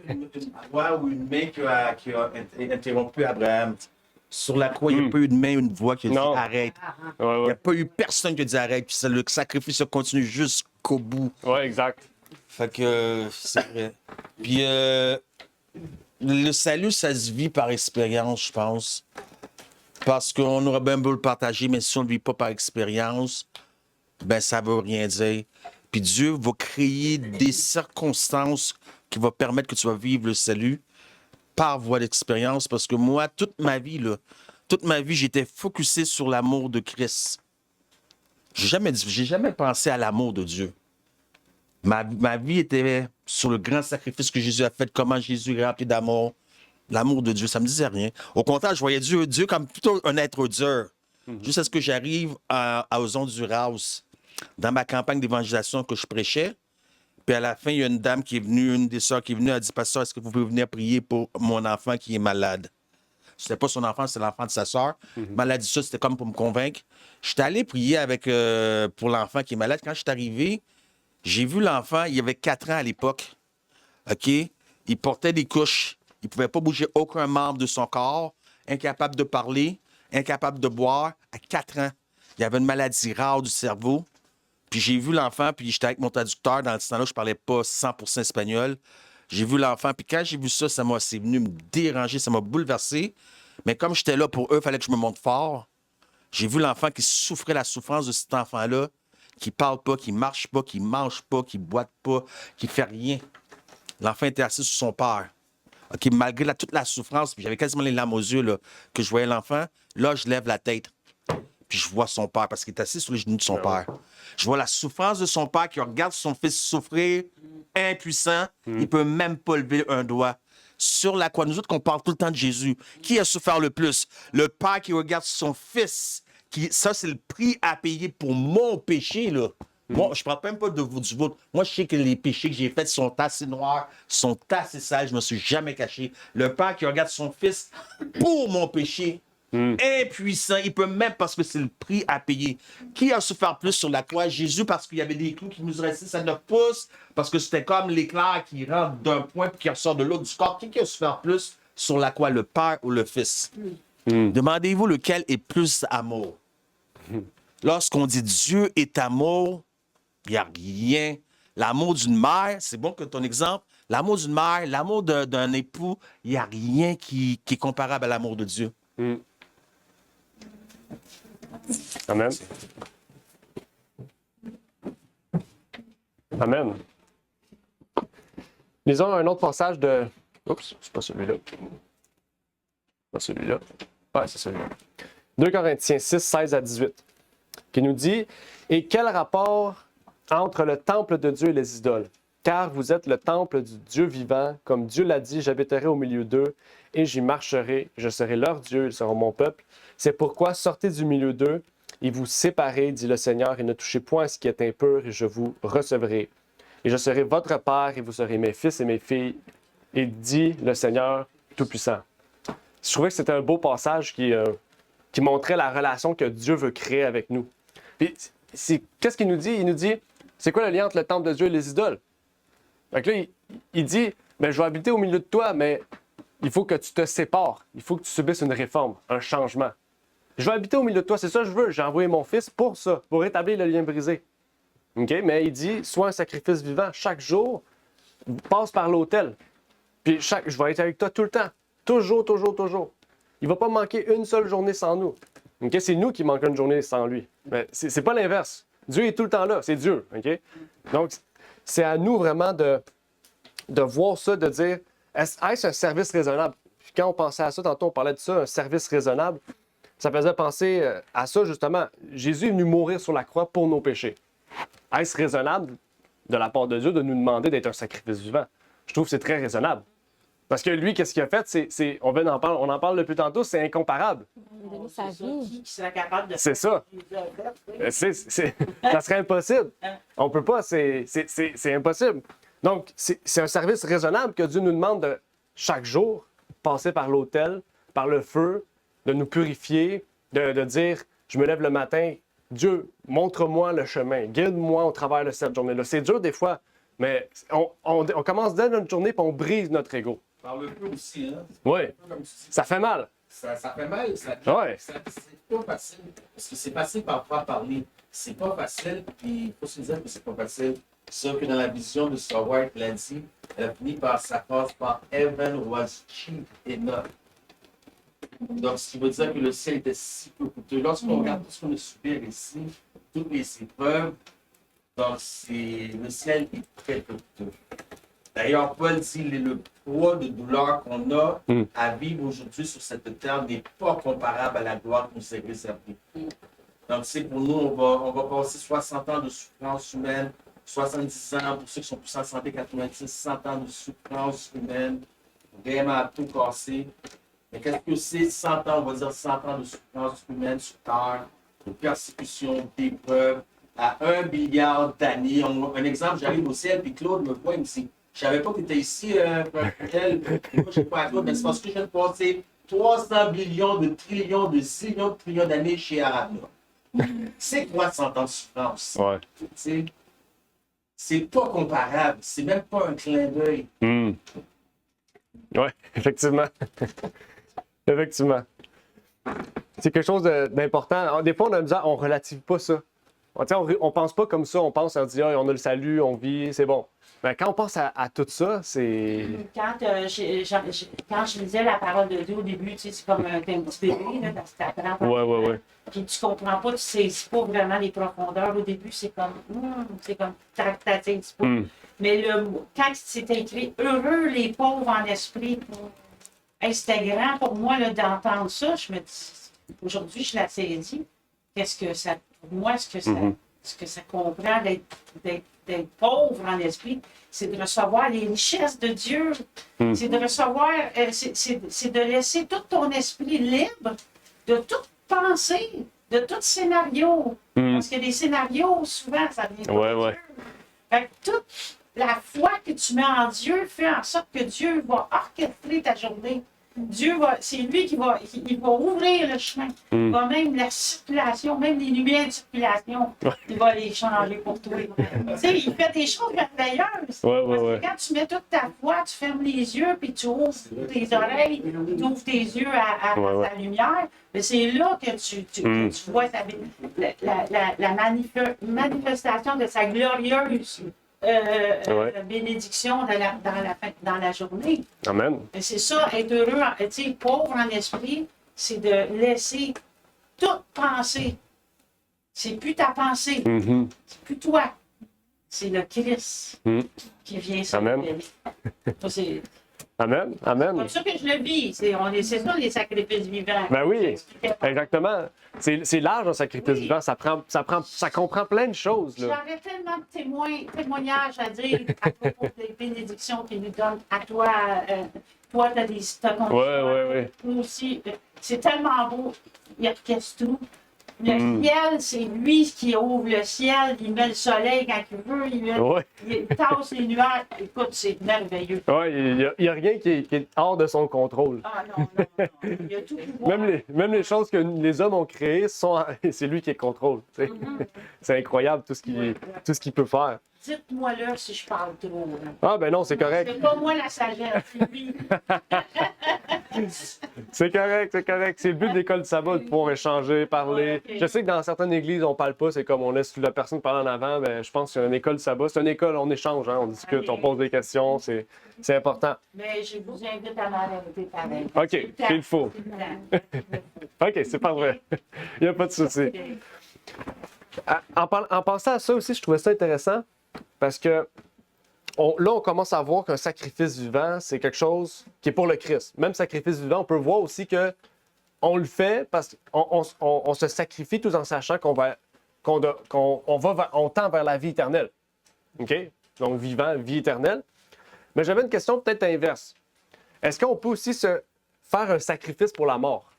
Speaker 6: Une voix ou une main qui a interrompu Abraham. Sur la croix, il n'y a pas eu de main ou une voix qui a dit
Speaker 2: Non.
Speaker 6: arrête.
Speaker 2: Ouais,
Speaker 6: Il n'y
Speaker 2: ouais.
Speaker 6: a pas eu personne qui a dit arrête. Puis le sacrifice continue jusqu'au bout.
Speaker 2: Ouais, exact.
Speaker 6: Fait que c'est vrai. Puis Le salut, ça se vit par expérience, je pense. Parce qu'on aurait bien beau le partager, mais si on ne le vit pas par expérience, ben ça ne veut rien dire. Puis Dieu va créer des circonstances qui vont permettre que tu vas vivre le salut par voie d'expérience. Parce que moi, toute ma vie, j'étais focusé sur l'amour de Christ. J'ai jamais pensé à l'amour de Dieu. Ma vie était sur le grand sacrifice que Jésus a fait, comment Jésus est rempli d'amour. L'amour de Dieu, ça me disait rien. Au contraire, je voyais Dieu comme plutôt un être dur. Jusqu'à ce que j'arrive aux Honduras, dans ma campagne d'évangélisation que je prêchais. Puis à la fin, il y a une dame qui est venue, une des sœurs qui est venue, elle a dit, Pasteur, est-ce que vous pouvez venir prier pour mon enfant qui est malade? C'était pas son enfant, c'était l'enfant de sa sœur. Mais elle a dit ça, c'était comme pour me convaincre. J'étais allé prier pour l'enfant qui est malade. Quand je suis arrivé, j'ai vu l'enfant, il avait 4 ans à l'époque. OK? Il portait des couches. Il ne pouvait pas bouger aucun membre de son corps, incapable de parler, incapable de boire, à 4 ans. Il avait une maladie rare du cerveau. Puis j'ai vu l'enfant, puis j'étais avec mon traducteur. Dans ce temps-là, je ne parlais pas 100% espagnol. J'ai vu l'enfant, puis quand j'ai vu ça, c'est venu me déranger, ça m'a bouleversé. Mais comme j'étais là pour eux, il fallait que je me montre fort. J'ai vu l'enfant qui souffrait la souffrance de cet enfant-là, qui parle pas, qui marche pas, qui mange pas, qui boite pas, qui fait rien. L'enfant était assis sur son père. OK, malgré toute la souffrance, puis j'avais quasiment les larmes aux yeux là, que je voyais l'enfant, là, je lève la tête. Puis je vois son père, parce qu'il est assis sur les genoux de son père. Je vois la souffrance de son père qui regarde son fils souffrir, impuissant. Il ne peut même pas lever un doigt. Sur la croix, nous autres, qu'on parle tout le temps de Jésus. Qui a souffert le plus? Le père qui regarde son fils. Ça, c'est le prix à payer pour mon péché, là. Moi, je ne parle même pas du vôtre. Moi, je sais que les péchés que j'ai faits sont assez noirs, sont assez sales. Je ne me suis jamais caché. Le père qui regarde son fils pour mon péché, impuissant, il peut même parce que c'est le prix à payer. Qui a souffert plus sur la croix? Jésus, parce qu'il y avait des clous qui mesuraient 6 à 9 pouces, parce que c'était comme l'éclair qui rentre d'un point puis qui ressort de l'autre du corps. Qui a souffert plus sur la croix, le père ou le fils? Demandez-vous lequel est plus amour. Lorsqu'on dit Dieu est amour, il n'y a rien. L'amour d'une mère, c'est bon que ton exemple, l'amour d'une mère, l'amour d'un époux, il n'y a rien qui est comparable à l'amour de Dieu.
Speaker 2: Amen. Amen. Lisons un autre passage de... Oups, c'est pas celui-là. Pas celui-là. Ouais, c'est celui-là. 2 Corinthiens 6, 16 à 18, qui nous dit « Et quel rapport entre le temple de Dieu et les idoles? Car vous êtes le temple du Dieu vivant, comme Dieu l'a dit, j'habiterai au milieu d'eux, et j'y marcherai, je serai leur Dieu, ils seront mon peuple. C'est pourquoi sortez du milieu d'eux, et vous séparez, dit le Seigneur, et ne touchez point à ce qui est impur, et je vous recevrai. Et je serai votre père, et vous serez mes fils et mes filles, et dit le Seigneur Tout-Puissant. » Je trouvais que c'était un beau passage qui montrait la relation que Dieu veut créer avec nous. Puis, qu'est-ce qu'il nous dit? Il nous dit, c'est quoi le lien entre le temple de Dieu et les idoles? Fait que là, il dit, ben, je vais habiter au milieu de toi, mais il faut que tu te sépares. Il faut que tu subisses une réforme, un changement. Je vais habiter au milieu de toi, c'est ça que je veux. J'ai envoyé mon fils pour ça, pour rétablir le lien brisé. OK? Mais il dit, sois un sacrifice vivant. Chaque jour, passe par l'autel. Puis je vais être avec toi tout le temps. Toujours, toujours, toujours. Il ne va pas manquer une seule journée sans nous. Okay? C'est nous qui manquons une journée sans lui. Mais c'est pas l'inverse. Dieu est tout le temps là. C'est Dieu. Okay? Donc, c'est à nous vraiment de voir ça, de dire, est-ce un service raisonnable? Puis quand on pensait à ça, tantôt on parlait de ça, un service raisonnable, ça faisait penser à ça justement. Jésus est venu mourir sur la croix pour nos péchés. Est-ce raisonnable de la part de Dieu de nous demander d'être un sacrifice vivant? Je trouve que c'est très raisonnable. Parce que lui, qu'est-ce qu'il a fait? On en parle depuis tantôt, c'est incomparable.
Speaker 5: Sa vie.
Speaker 4: Qui serait capable de
Speaker 2: C'est ça. Ça serait impossible. On peut pas, c'est impossible. Donc, c'est un service raisonnable que Dieu nous demande de, chaque jour, passer par l'autel, par le feu, de nous purifier, de dire, je me lève le matin, Dieu, montre-moi le chemin, guide-moi au travers de cette journée-là. C'est dur des fois, mais on commence dès notre journée et on brise notre ego.
Speaker 6: Par le peu aussi, hein?
Speaker 2: Oui,
Speaker 6: Comme tu dis,
Speaker 2: ça fait mal.
Speaker 6: ça fait mal.
Speaker 2: Ouais.
Speaker 6: C'est pas facile. Parce que c'est facile parfois à parler. C'est pas facile, puis il faut se dire que c'est pas facile Sauf que dans la vision de Star Wars, il a dit, elle a fini par sa passe par Heaven was cheap enough. Donc, ce qui veut dire que le ciel était si peu coûteux. Lorsqu'on regarde tout ce qu'on a subir ici, toutes les épreuves, donc le ciel est très peu coûteux. D'ailleurs, Paul dit le poids de douleur qu'on a à vivre aujourd'hui sur cette terre n'est pas comparable à la gloire qui nous est réservée. Donc, c'est pour nous, on va passer 60 ans de souffrance humaine, 70 ans pour ceux qui sont plus en santé, 90, 100 ans de souffrance humaine, vraiment à tout casser. Mais qu'est-ce que c'est 100 ans, on va dire 100 ans de souffrance humaine sur terre, de persécution, d'épreuves, à 1 milliard d'années. Un exemple, j'arrive au ciel, puis Claude me voit, il me dit, je savais pas que tu étais ici, moi, je sais pas à Claude, mais c'est parce que je viens de passer 300 millions de trillions, de zillions de trillions d'années chez Arabia. C'est quoi 100 ans de souffrance?
Speaker 2: Ouais.
Speaker 6: C'est pas comparable, c'est même pas un clin d'œil.
Speaker 2: Oui, effectivement. Effectivement. C'est quelque chose d'important. Alors, des fois, on a besoin, on relative pas ça. On pense pas comme ça, on pense, on dit, on a le salut, on vit, c'est bon. Mais quand on pense à tout ça, c'est.
Speaker 4: Quand je lisais la parole de Dieu au début, tu sais, c'est comme un petit bébé, là, parce que t'apprends.
Speaker 2: Ouais.
Speaker 4: Puis tu comprends pas, tu saisis pas vraiment les profondeurs. Au début, c'est comme tractaté un petit peu. Mais quand c'est écrit « Heureux les pauvres en esprit », c'était grand pour moi là, d'entendre ça. Je me dis, aujourd'hui, je la saisis. Qu'est-ce que ça, pour moi, ce que ça comprend d'être pauvre en esprit, c'est de recevoir les richesses de Dieu. C'est de recevoir, c'est de laisser tout ton esprit libre de toute pensée, de tout scénario. Parce que les scénarios, souvent, ça vient de Dieu. Fait que toute la foi que tu mets en Dieu fait en sorte que Dieu va orchestrer ta journée. C'est lui qui va ouvrir le chemin. Il va même la circulation, même les lumières de circulation, il va les changer pour toi. Tu sais, il fait des choses merveilleuses. Parce que quand tu mets toute ta foi, tu fermes les yeux, puis tu ouvres tes oreilles, tu ouvres tes yeux à sa lumière. Mais c'est là que tu vois la manifestation de sa glorieuse bénédiction dans la journée.
Speaker 2: Amen.
Speaker 4: Et c'est ça, être heureux, pauvre en esprit, c'est de laisser toute pensée. C'est plus ta pensée, c'est plus toi. C'est le Christ qui vient sur
Speaker 2: Amen.
Speaker 4: C'est
Speaker 2: Amen.
Speaker 4: comme ça que je le vis. C'est ça les sacrifices vivants.
Speaker 2: Ben oui, exactement. C'est large un sacrifice vivant. Ça comprend plein de choses. Là.
Speaker 4: J'aurais tellement de témoignages à dire à propos des bénédictions qu'il nous donne à toi. Toi, t'as ton choix. Nous aussi. C'est tellement beau. Il orchestre tout. Le ciel, c'est lui qui ouvre le ciel. Il met le soleil quand il veut. Il tasse les nuages. Écoute, c'est merveilleux.
Speaker 2: Oui, il n'y a rien qui est hors de son contrôle.
Speaker 4: Ah non. Il y a tout pouvoir.
Speaker 2: Même les choses que les hommes ont créées, c'est lui qui les contrôle. C'est incroyable tout ce qu'il peut faire.
Speaker 4: Dites-moi là si je parle trop. Là.
Speaker 2: Ah ben non, c'est correct.
Speaker 4: C'est pas moi la sagesse, c'est lui.
Speaker 2: C'est correct. C'est le but de l'école de sabbat, de pouvoir échanger, parler. Je sais que dans certaines églises, on parle pas, c'est comme on laisse la personne parler en avant. Ben, je pense qu'une école de sabbat, c'est une école, on échange, on discute, on pose des questions, c'est important.
Speaker 4: Mais je vous invite à m'arrêter pareil.
Speaker 2: OK, il faut. OK, c'est pas vrai. Il n'y a pas de souci. En pensant à ça aussi, je trouvais ça intéressant parce que là, on commence à voir qu'un sacrifice vivant, c'est quelque chose qui est pour le Christ. Même sacrifice vivant, on peut voir aussi que on le fait parce qu'on se sacrifie tout en sachant on tend vers la vie éternelle. OK? Donc, vivant, vie éternelle. Mais j'avais une question peut-être inverse. Est-ce qu'on peut aussi se faire un sacrifice pour la mort?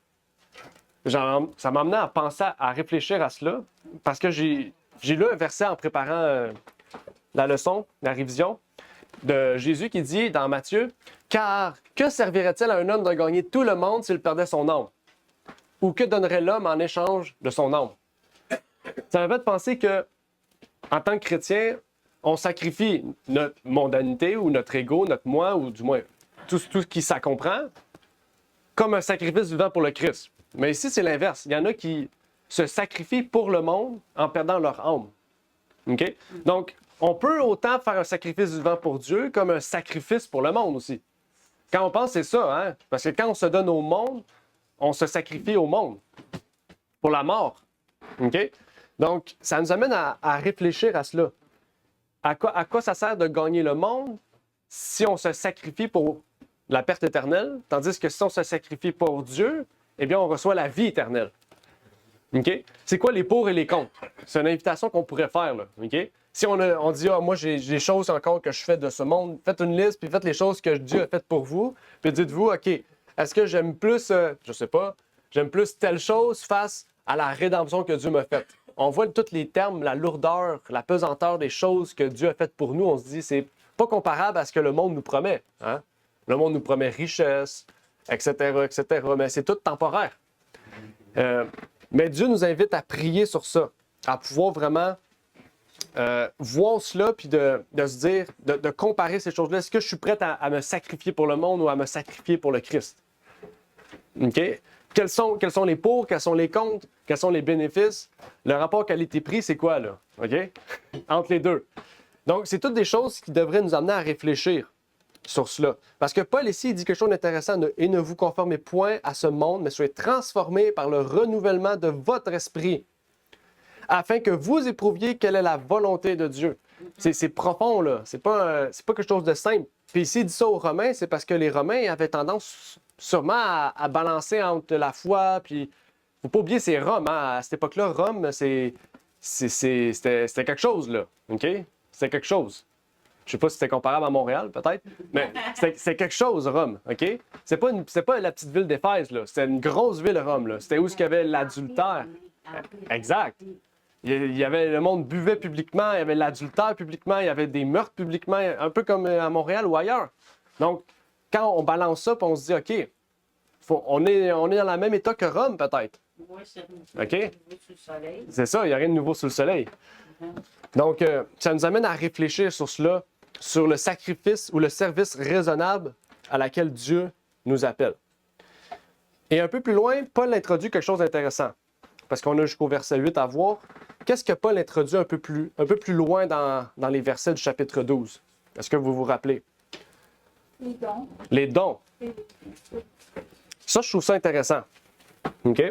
Speaker 2: Ça m'a amené à penser, à réfléchir à cela, parce que j'ai lu un verset en préparant la leçon, la révision, de Jésus qui dit dans Matthieu, « Car que servirait-il à un homme de gagner tout le monde s'il perdait son âme? Ou que donnerait l'homme en échange de son âme? » Ça m'a fait penser que, en tant que chrétien, on sacrifie notre mondanité ou notre ego, notre moi, ou du moins tout ce qui ça comprend, comme un sacrifice vivant pour le Christ. Mais ici, c'est l'inverse. Il y en a qui se sacrifient pour le monde en perdant leur âme. OK? Donc, on peut autant faire un sacrifice vivant pour Dieu comme un sacrifice pour le monde aussi. Quand on pense, c'est ça, hein? Parce que quand on se donne au monde, on se sacrifie au monde pour la mort. OK? Donc, ça nous amène à réfléchir à cela. À quoi ça sert de gagner le monde si on se sacrifie pour la perte éternelle, tandis que si on se sacrifie pour Dieu, eh bien, on reçoit la vie éternelle. OK? C'est quoi les pour et les contre? C'est une invitation qu'on pourrait faire, là. OK? Si on dit, moi, j'ai des choses encore que je fais de ce monde, faites une liste, puis faites les choses que Dieu a faites pour vous, puis dites-vous, OK, est-ce que j'aime plus, je sais pas, j'aime plus telle chose face à la rédemption que Dieu m'a faite? On voit tous les termes, la lourdeur, la pesanteur des choses que Dieu a faites pour nous. On se dit, c'est pas comparable à ce que le monde nous promet. Hein? Le monde nous promet richesse, etc., etc., mais c'est tout temporaire. Mais Dieu nous invite à prier sur ça, à pouvoir vraiment voir cela, puis de se dire, de comparer ces choses-là. Est-ce que je suis prêt à me sacrifier pour le monde ou à me sacrifier pour le Christ? OK? Quels sont les pour, quels sont les contre, quels sont les bénéfices? Le rapport qualité-prix, c'est quoi, là? OK? Entre les deux. Donc, c'est toutes des choses qui devraient nous amener à réfléchir sur cela. Parce que Paul, ici, il dit quelque chose d'intéressant. Et ne vous conformez point à ce monde, mais soyez transformés par le renouvellement de votre esprit, afin que vous éprouviez quelle est la volonté de Dieu. C'est profond, là. C'est pas quelque chose de simple. Puis ici, il dit ça aux Romains, c'est parce que les Romains avaient tendance sûrement à balancer entre la foi, puis faut pas oublier, c'est Rome. Hein? À cette époque-là, Rome, c'était quelque chose, là. OK? C'était quelque chose. Je sais pas si c'était comparable à Montréal, peut-être, mais c'est quelque chose, Rome, OK? C'est pas la petite ville d'Éphèse, là. C'était une grosse ville, Rome, là. C'était où il y avait l'adultère. Exact. Il y avait, le monde buvait publiquement, il y avait l'adultère publiquement, il y avait des meurtres publiquement, un peu comme à Montréal ou ailleurs. Donc, quand on balance ça, puis on se dit, OK, on est dans le même état que Rome, peut-être.
Speaker 4: Oui, c'est
Speaker 2: OK?
Speaker 4: nouveau sous le soleil.
Speaker 2: C'est ça, il n'y a rien de nouveau sous le soleil. Donc, ça nous amène à réfléchir sur cela, sur le sacrifice ou le service raisonnable à laquelle Dieu nous appelle. Et un peu plus loin, Paul introduit quelque chose d'intéressant, parce qu'on a jusqu'au verset 8 à voir. Qu'est-ce que Paul introduit un peu plus loin dans les versets du chapitre 12? Est-ce que vous vous rappelez?
Speaker 3: Les dons.
Speaker 2: Les dons. Ça, je trouve ça intéressant. OK?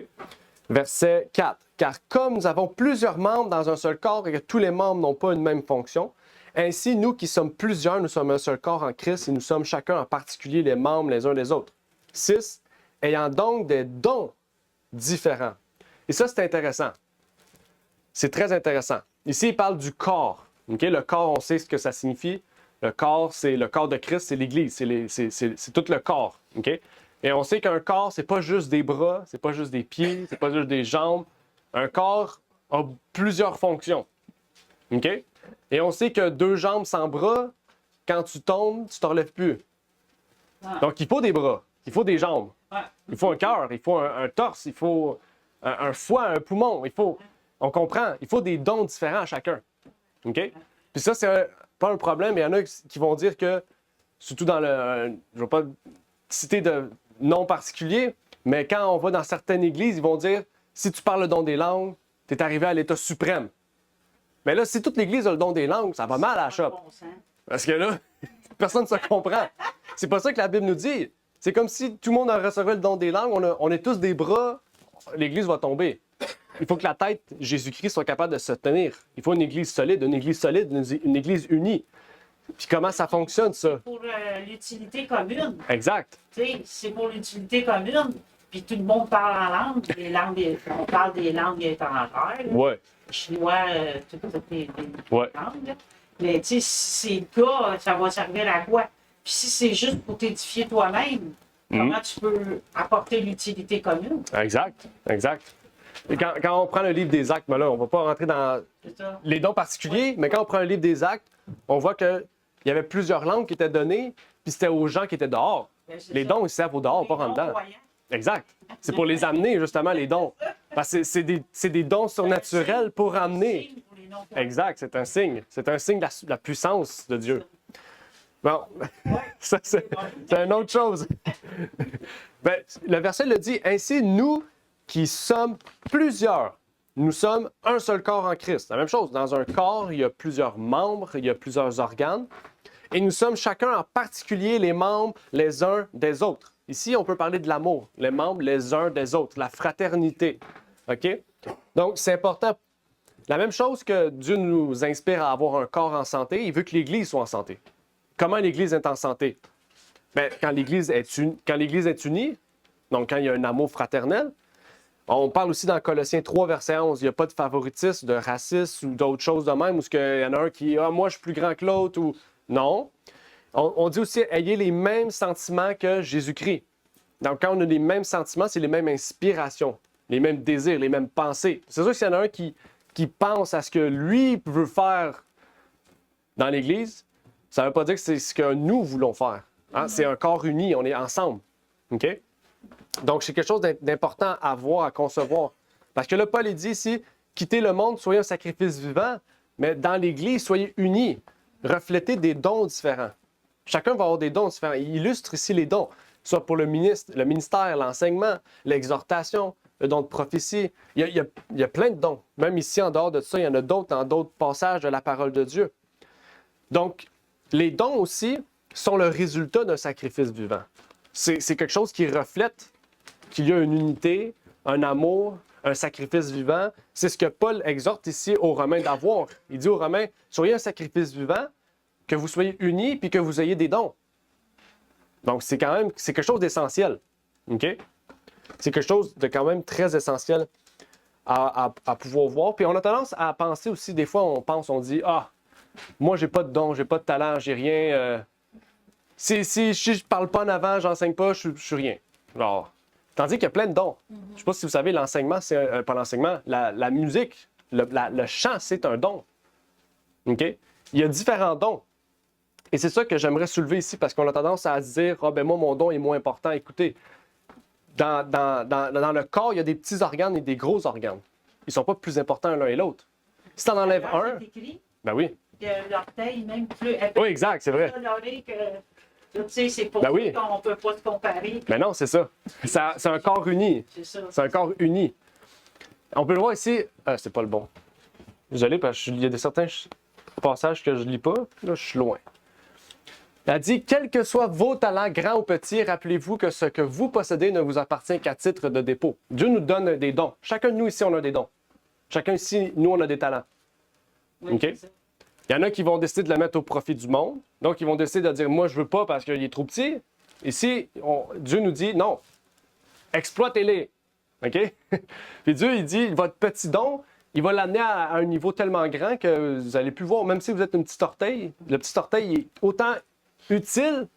Speaker 2: Verset 4. Car comme nous avons plusieurs membres dans un seul corps et que tous les membres n'ont pas une même fonction, ainsi, nous qui sommes plusieurs, nous sommes un seul corps en Christ et nous sommes chacun en particulier les membres les uns des autres. 6. Ayant donc des dons différents. Et ça, c'est intéressant. C'est très intéressant. Ici, il parle du corps. OK? Le corps, on sait ce que ça signifie. Le corps, c'est le corps de Christ, c'est l'Église. C'est tout le corps. OK? Et on sait qu'un corps, c'est pas juste des bras, c'est pas juste des pieds, c'est pas juste des jambes. Un corps a plusieurs fonctions. OK? Et on sait que 2 jambes sans bras, quand tu tombes, tu ne te relèves plus. Donc, il faut des bras, il faut des jambes, il faut un cœur, il faut un torse, il faut un foie, un poumon. On comprend, il faut des dons différents à chacun. OK? Puis ça, c'est pas un problème. Il y en a qui vont dire que, surtout dans je ne vais pas citer de nom particulier, mais quand on va dans certaines églises, ils vont dire, si tu parles le don des langues, tu es arrivé à l'état suprême. Mais là, si toute l'Église a le don des langues, ça va mal à la shop. Parce que là, personne ne se comprend. C'est pas ça que la Bible nous dit. C'est comme si tout le monde recevait le don des langues, on est tous des bras, l'Église va tomber. Il faut que la tête, Jésus-Christ, soit capable de se tenir. Il faut une Église solide, une Église unie. Puis comment ça fonctionne, ça?
Speaker 4: Pour l'utilité commune.
Speaker 2: Exact.
Speaker 4: Tu sais, c'est pour l'utilité commune. Puis tout le monde parle en langue. On parle des langues étrangères.
Speaker 2: Oui.
Speaker 4: Chinois, toutes les
Speaker 2: Ouais.
Speaker 4: langues. Là. Mais tu sais, si c'est le cas, ça va servir à quoi? Puis si c'est juste pour t'édifier toi-même, comment tu peux apporter l'utilité commune?
Speaker 2: Exact. Et quand on prend le livre des Actes, ben là, on ne va pas rentrer dans
Speaker 4: C'est ça.
Speaker 2: les dons particuliers, mais quand on prend le livre des Actes, on voit qu'il y avait plusieurs langues qui étaient données, puis c'était aux gens qui étaient dehors.
Speaker 4: Ben, c'est
Speaker 2: Les
Speaker 4: ça.
Speaker 2: dons, ils servent aux dehors, pas en dedans.
Speaker 4: Non-croyants.
Speaker 2: Exact. C'est pour les amener, justement, les dons. Parce que c'est des dons surnaturels pour amener.
Speaker 4: Signe pour les non-croyants.
Speaker 2: Exact, c'est un signe. C'est un signe de la puissance de Dieu. Bon, ça, c'est une autre chose. Ben, le verset le dit, ainsi, nous qui sommes plusieurs. nous sommes un seul corps en Christ. La même chose, dans un corps, il y a plusieurs membres, il y a plusieurs organes, et nous sommes chacun en particulier les membres les uns des autres. Ici, on peut parler de l'amour, les membres les uns des autres, la fraternité. OK? Donc, c'est important. La même chose que Dieu nous inspire à avoir un corps en santé, il veut que l'Église soit en santé. Comment l'Église est en santé? Bien, quand l'Église est unie, donc quand il y a un amour fraternel, on parle aussi dans Colossiens 3, verset 11, il n'y a pas de favoritisme, de racisme ou d'autres choses de même, où il y en a un qui « Ah, moi, je suis plus grand que l'autre » ou... Non. On dit aussi « Ayez les mêmes sentiments que Jésus-Christ ». Donc, quand on a les mêmes sentiments, c'est les mêmes inspirations, les mêmes désirs, les mêmes pensées. C'est sûr que s'il y en a un qui pense à ce que lui veut faire dans l'Église, ça ne veut pas dire que c'est ce que nous voulons faire. Hein? C'est un corps uni, on est ensemble. OK? Donc, c'est quelque chose d'important à voir, à concevoir. Parce que là, Paul, il dit ici, quittez le monde, soyez un sacrifice vivant, mais dans l'Église, soyez unis, reflétez des dons différents. Chacun va avoir des dons différents. Il illustre ici les dons, soit pour le ministère, l'enseignement, l'exhortation, le don de prophétie. Il y a plein de dons. Même ici, en dehors de ça, il y en a d'autres dans d'autres passages de la parole de Dieu. Donc, les dons aussi sont le résultat d'un sacrifice vivant. C'est quelque chose qui reflète qu'il y a une unité, un amour, un sacrifice vivant. C'est ce que Paul exhorte ici aux Romains d'avoir. Il dit aux Romains, soyez un sacrifice vivant, que vous soyez unis puis que vous ayez des dons. Donc, c'est quelque chose d'essentiel. OK? C'est quelque chose de quand même très essentiel à pouvoir voir. Puis on a tendance à penser aussi, des fois, on dit, ah, moi, j'ai pas de don, j'ai pas de talent, j'ai rien. Si je parle pas en avant, j'enseigne pas, je suis rien. Alors, tandis qu'il y a plein de dons. Je sais pas si vous savez, l'enseignement, c'est pas l'enseignement, la musique, le chant, c'est un don. OK? Il y a différents dons. Et c'est ça que j'aimerais soulever ici, parce qu'on a tendance à se dire, ah ben moi, mon don est moins important. Écoutez, dans le corps, il y a des petits organes et des gros organes. Ils sont pas plus importants l'un et l'autre. Si tu en enlèves un,
Speaker 4: C'est écrit
Speaker 2: ben oui.
Speaker 4: que l'orteil, même plus.
Speaker 2: Oui, exact, c'est vrai.
Speaker 4: Tu sais, c'est pour
Speaker 2: Ben oui.
Speaker 4: ça qu'on ne peut pas se comparer.
Speaker 2: Mais non, c'est ça. C'est un corps uni.
Speaker 4: C'est ça.
Speaker 2: C'est un corps uni. On peut le voir ici. C'est pas le bon. Désolé, parce qu'il y a certains passages que je lis pas. Là, je suis loin. Elle dit, quels que soient vos talents, grands ou petits, rappelez-vous que ce que vous possédez ne vous appartient qu'à titre de dépôt. Dieu nous donne des dons. Chacun de nous ici, on a des dons. Chacun ici, nous, on a des talents.
Speaker 4: Oui,
Speaker 2: OK?
Speaker 4: c'est ça.
Speaker 2: Il y en a qui vont décider de le mettre au profit du monde. Donc, ils vont décider de dire, moi, je veux pas parce qu'il est trop petit. Ici, Dieu nous dit, non, exploitez-les. OK? Puis Dieu, il dit, votre petit don, il va l'amener à un niveau tellement grand que vous n'allez plus voir, même si vous êtes un petit orteil, le petit orteil est autant utile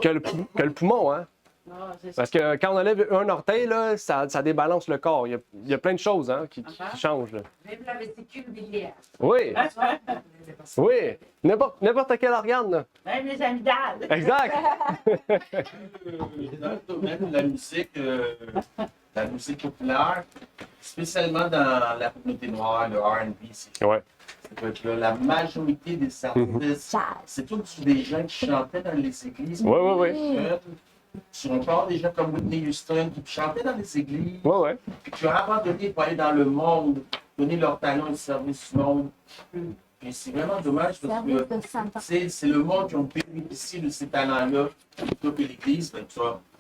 Speaker 2: que le poumon, hein?
Speaker 4: Ah, c'est ça.
Speaker 2: Parce que quand on enlève un orteil, là, ça débalance le corps. Il y a plein de choses hein, qui changent. Là.
Speaker 4: Même la vésicule biliaire.
Speaker 2: Oui, oui. N'importe quel organe. Là.
Speaker 4: Même les amygdales.
Speaker 2: Exact.
Speaker 6: Dans le domaine de la musique populaire, spécialement dans la communauté noire, le R&B,
Speaker 2: Ouais.
Speaker 6: la majorité des artistes, c'est tous des gens qui chantaient dans les églises.
Speaker 2: Oui.
Speaker 6: Si on parle des gens comme Whitney Houston qui chantaient dans les églises,
Speaker 2: Oui.
Speaker 6: puis qui ont abandonné pour aller dans le monde, donner leur talent au service du monde. Et c'est vraiment dommage parce que c'est le monde qui ont bénéficié de ces talents-là plutôt que l'Église.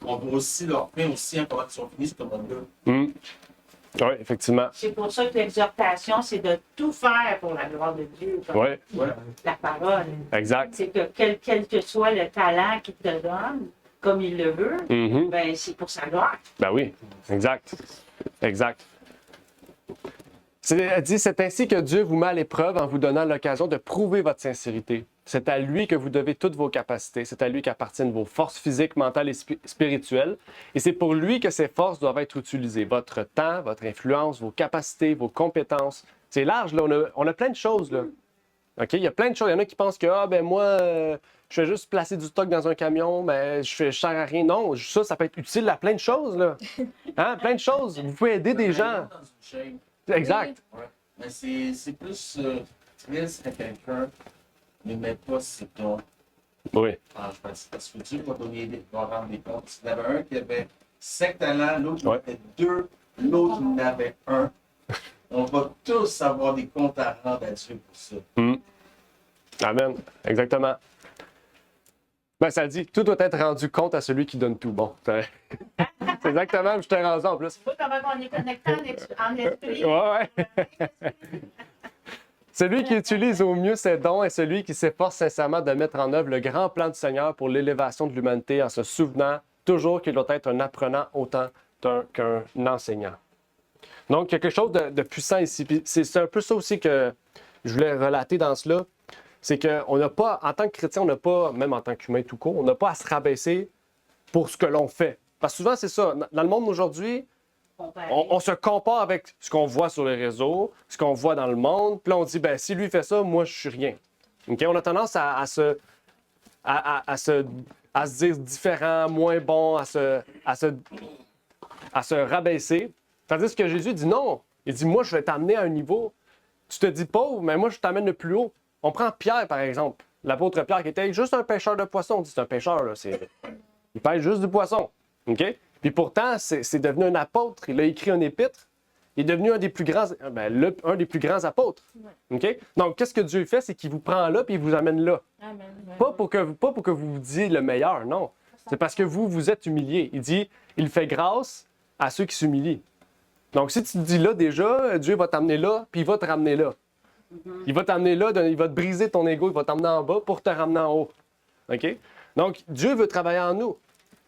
Speaker 6: On doit aussi leur faire aussi un comment ils sont finis, ce monde-là.
Speaker 2: Oui, effectivement.
Speaker 4: C'est pour ça que l'exhortation, c'est de tout faire pour la gloire de Dieu. Comme
Speaker 2: Oui,
Speaker 4: la parole.
Speaker 2: exact.
Speaker 4: C'est que quel que soit le talent qu'il te donne, comme il le veut, ben c'est pour sa gloire.
Speaker 2: Ben oui, exact. Exact. Elle dit, c'est ainsi que Dieu vous met à l'épreuve en vous donnant l'occasion de prouver votre sincérité. C'est à lui que vous devez toutes vos capacités. C'est à lui qu'appartiennent vos forces physiques, mentales et spirituelles. Et c'est pour lui que ces forces doivent être utilisées. Votre temps, votre influence, vos capacités, vos compétences. C'est large, là. On a plein de choses, là. OK? Il y a plein de choses. Il y en a qui pensent que, moi, je fais juste placer du stock dans un camion, mais je sers à rien. Non, ça peut être utile à plein de choses, là. Hein? Plein de choses. Vous pouvez aider des gens. Exact.
Speaker 6: Ouais. Mais c'est plus triste quand quelqu'un ne met pas ses dons
Speaker 2: Oui.
Speaker 6: en place. Parce que Dieu va rendre des comptes. Il y en avait un qui avait 5 talents, l'autre il en avait 2, l'autre il en avait 1. On va tous avoir des comptes à rendre à Dieu pour ça.
Speaker 2: Amen. Exactement. Ben, ça dit, tout doit être rendu compte à celui qui donne tout. Bon, c'est exactement où je t'ai rendu en plus.
Speaker 4: Tu vois comment on est connecté en esprit?
Speaker 2: Ouais. Celui qui utilise au mieux ses dons est celui qui s'efforce sincèrement de mettre en œuvre le grand plan du Seigneur pour l'élévation de l'humanité en se souvenant toujours qu'il doit être un apprenant autant qu'un enseignant. Donc, il y a quelque chose de puissant ici. Puis c'est un peu ça aussi que je voulais relater dans cela. C'est qu'on n'a pas, en tant que chrétien, on n'a pas, même en tant qu'humain tout court, on n'a pas à se rabaisser pour ce que l'on fait. Parce que souvent, c'est ça. Dans le monde d'aujourd'hui, on se compare avec ce qu'on voit sur les réseaux, ce qu'on voit dans le monde. Puis là, on dit, ben si lui fait ça, moi, je suis rien. Okay? On a tendance à se dire différent, moins bon, à se rabaisser. Tandis que Jésus dit non. Il dit, moi, je vais t'amener à un niveau. Tu te dis pauvre, mais moi, je t'amène le plus haut. On prend Pierre, par exemple. L'apôtre Pierre qui était juste un pêcheur de poissons. On dit, c'est un pêcheur, là. Il pêche juste du poisson. OK? Puis pourtant, c'est devenu un apôtre. Il a écrit un épître. Il est devenu un des plus grands, un des plus grands apôtres. OK? Donc, qu'est-ce que Dieu fait? C'est qu'il vous prend là puis il vous amène là.
Speaker 4: Amen.
Speaker 2: Pas pour que vous vous disiez le meilleur, non. C'est parce que vous êtes humilié. Il dit, il fait grâce à ceux qui s'humilient. Donc, si tu te dis là déjà, Dieu va t'amener là, puis il va te ramener là. Il va t'amener là, il va te briser ton ego, il va t'emmener en bas pour te ramener en haut. OK? Donc, Dieu veut travailler en nous.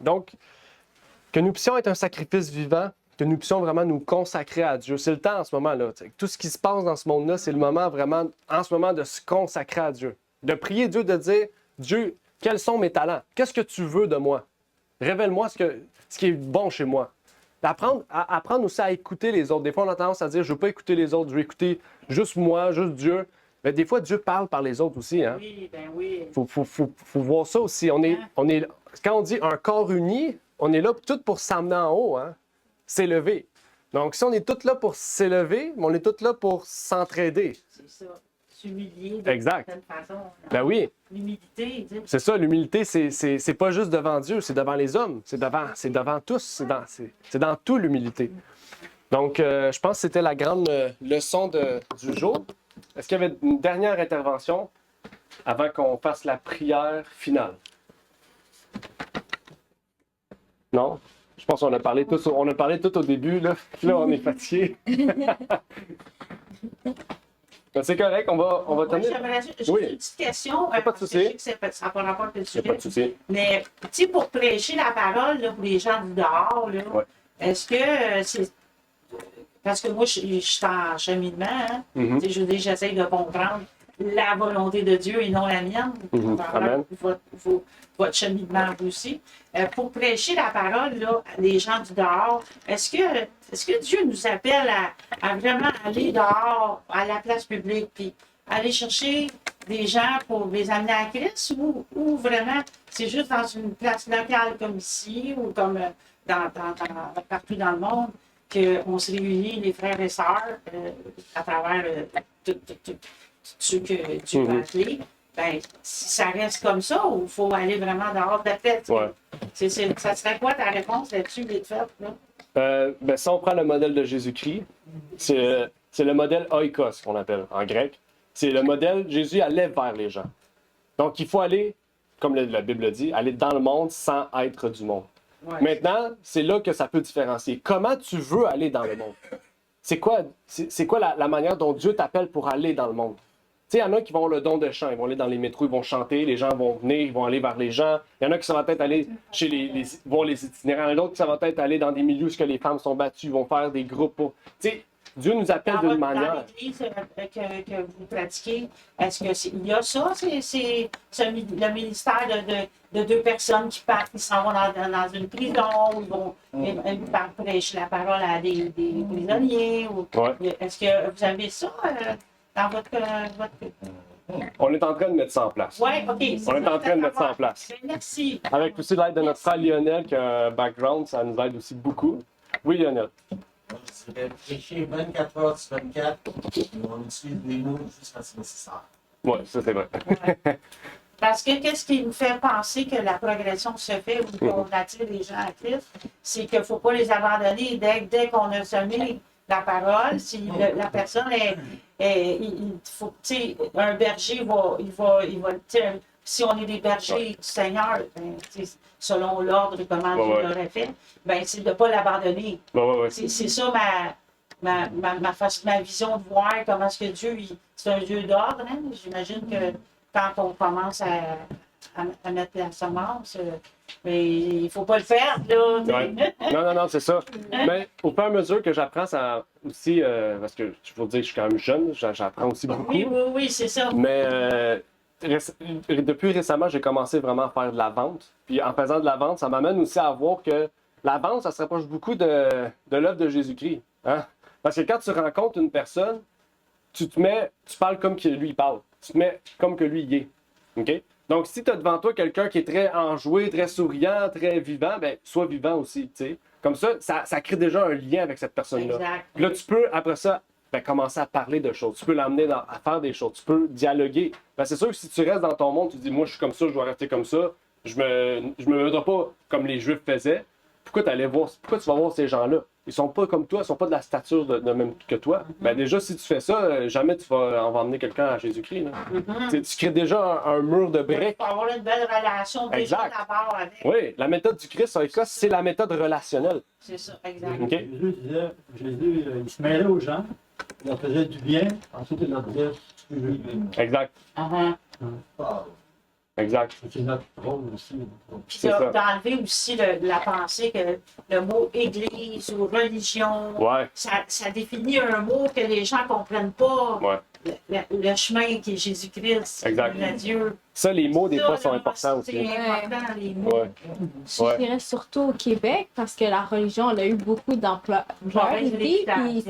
Speaker 2: Donc, que nous puissions être un sacrifice vivant, que nous puissions vraiment nous consacrer à Dieu. C'est le temps en ce moment-là. Tout ce qui se passe dans ce monde-là, c'est le moment vraiment, en ce moment, de se consacrer à Dieu. De prier Dieu, de dire, Dieu, quels sont mes talents? Qu'est-ce que tu veux de moi? Révèle-moi ce qui est bon chez moi. Apprendre aussi à écouter les autres. Des fois, on a tendance à dire, je ne veux pas écouter les autres, je veux écouter juste moi, juste Dieu. Mais des fois, Dieu parle par les autres aussi. Hein?
Speaker 4: Oui, ben oui.
Speaker 2: Faut voir ça aussi. Quand on dit un corps uni, on est là tout pour s'emmener en haut, hein? S'élever. Donc, si on est tous là pour s'élever, on est tous là pour s'entraider.
Speaker 4: C'est ça. S'humilier de
Speaker 2: Exact.
Speaker 4: certaine façon.
Speaker 2: Ben oui.
Speaker 4: L'humilité, tu sais.
Speaker 2: C'est ça, l'humilité, c'est pas juste devant Dieu, c'est devant les hommes, c'est devant tous, c'est dans tout l'humilité. Donc, je pense que c'était la grande leçon du jour. Est-ce qu'il y avait une dernière intervention avant qu'on fasse la prière finale? Non? Je pense qu'on a parlé tout au début, là. Là, on est fatigué. Ben, c'est correct, on va terminer.
Speaker 4: J'aimerais juste
Speaker 2: Oui.
Speaker 4: une petite question.
Speaker 2: Pas de
Speaker 4: parce que
Speaker 2: souci.
Speaker 4: je sais que ça n'a pas rapport avec le
Speaker 2: Il n'y a pas de
Speaker 4: sujet.
Speaker 2: souci.
Speaker 4: Mais, tu sais, pour prêcher la parole, là, pour les gens du dehors, là,
Speaker 2: Ouais.
Speaker 4: est-ce que c'est. Parce que moi, je suis en cheminement, hein?
Speaker 2: Mhm.
Speaker 4: Tu sais, je veux dire, j'essaie de comprendre la volonté de Dieu et non la mienne.
Speaker 2: Mhm. Amen.
Speaker 4: Votre cheminement vous aussi. Pour prêcher la parole, là, les gens du dehors, est-ce que Dieu nous appelle à vraiment aller dehors, à la place publique, puis aller chercher des gens pour les amener à Christ, ou vraiment c'est juste dans une place locale comme ici, ou comme partout dans le monde, qu'on se réunit, les frères et sœurs, à travers tout ce que Dieu a appelé? Ben, si ça reste comme ça, ou il faut aller vraiment dehors de la tête?
Speaker 2: Ouais.
Speaker 4: Ça serait quoi ta réponse là-dessus, vite fait, là?
Speaker 2: Ben, si on prend le modèle de Jésus-Christ, c'est le modèle oikos qu'on appelle en grec. C'est le modèle, Jésus allait vers les gens. Donc, il faut aller, comme la Bible dit, aller dans le monde sans être du monde.
Speaker 4: Ouais.
Speaker 2: Maintenant, c'est là que ça peut différencier. Comment tu veux aller dans le monde? C'est quoi la manière dont Dieu t'appelle pour aller dans le monde? Tu sais, il y en a qui vont avoir le don de chant. Ils vont aller dans les métros, ils vont chanter, les gens vont venir, ils vont aller vers les gens. Il y en a qui ça va peut-être aller chez les itinérants. Il y en a d'autres qui ça va peut-être aller dans des milieux où les femmes sont battues, ils vont faire des groupes. Tu sais, Dieu nous appelle d'une manière.
Speaker 4: Dans l'église que vous pratiquez, est-ce qu'il y a ça? Le ministère de deux personnes qui partent, qui s'en vont dans une prison, ils vont prêcher la parole à des prisonniers?
Speaker 2: Ouais.
Speaker 4: Est-ce que vous avez ça dans votre...
Speaker 2: On est en train de mettre ça en place.
Speaker 4: Oui, OK.
Speaker 2: On est en train de mettre ça en place.
Speaker 4: Ben, merci.
Speaker 2: Avec aussi l'aide de notre frère Lionel, qui a un background, ça nous aide aussi beaucoup. Oui, Lionel.
Speaker 6: Je dirais prêcher 24 heures sur 24, on utilise des mots juste quand c'est nécessaire.
Speaker 2: Oui, ça c'est vrai.
Speaker 4: Ouais. Parce que qu'est-ce qui me fait penser que la progression se fait ou qu'on attire les gens à Christ, c'est qu'il ne faut pas les abandonner dès qu'on a semé la parole. Si la personne il faut, tu sais, un berger il va, tu sais, si on est des bergers du Seigneur, ben, tu sais, selon l'ordre et comment Dieu l'aurait fait, ben, c'est de ne pas l'abandonner. C'est ça ma vision de voir comment est-ce que Dieu, c'est un Dieu d'ordre. Hein? J'imagine que quand on commence à mettre la semence, mais il ne faut pas le faire, là.
Speaker 2: Ouais. Non, c'est ça. Mais au fur et à mesure que j'apprends, ça aussi, parce que je vous dire, je suis quand même jeune, j'apprends aussi beaucoup.
Speaker 4: Oui, c'est ça.
Speaker 2: Mais depuis récemment, j'ai commencé vraiment à faire de la vente. Puis en faisant de la vente, ça m'amène aussi à voir que la vente, ça se rapproche beaucoup de l'œuvre de Jésus-Christ. Hein? Parce que quand tu rencontres une personne, tu parles comme que lui parle. Tu te mets comme que lui il est. OK? Donc, si tu as devant toi quelqu'un qui est très enjoué, très souriant, très vivant, ben sois vivant aussi. T'sais. Comme ça crée déjà un lien avec cette personne-là.
Speaker 4: Exact.
Speaker 2: Puis là, tu peux, après ça, commencer à parler de choses. Tu peux l'amener à faire des choses. Tu peux dialoguer. Ben, c'est sûr que si tu restes dans ton monde, tu dis, moi, je suis comme ça, je dois rester comme ça. Je me mettrai pas comme les Juifs faisaient. Pourquoi tu vas voir ces gens-là? Ils sont pas comme toi, ils sont pas de la stature de même que toi. Ben déjà, si tu fais ça, jamais tu vas emmener quelqu'un à Jésus-Christ. Tu crées déjà un mur de briques.
Speaker 4: Il faut avoir une belle relation déjà
Speaker 2: Exact.
Speaker 4: d'abord avec.
Speaker 2: Oui, la méthode du Christ, en Écosse, c'est la méthode relationnelle.
Speaker 4: C'est ça, exact.
Speaker 2: OK?
Speaker 8: Jésus, il se mêlait aux gens, il leur faisait du bien, ensuite il leur disait
Speaker 2: Exact. Exact.
Speaker 8: c'est notre rôle aussi.
Speaker 4: Puis
Speaker 2: C'est ça.
Speaker 4: d'enlever aussi la pensée que le mot église ou religion,
Speaker 2: Ouais.
Speaker 4: ça définit un mot que les gens ne comprennent pas.
Speaker 2: Ouais.
Speaker 4: Le chemin qui est Jésus-Christ,
Speaker 2: Exact.
Speaker 4: le Dieu.
Speaker 2: Ça, les mots, des
Speaker 4: Ça,
Speaker 2: fois, sont
Speaker 4: là,
Speaker 2: importants aussi.
Speaker 4: C'est important, les mots.
Speaker 2: Ouais.
Speaker 5: Je dirais surtout au Québec, parce que la religion, elle a eu beaucoup d'ampleur
Speaker 4: Ouais,
Speaker 5: ici, puis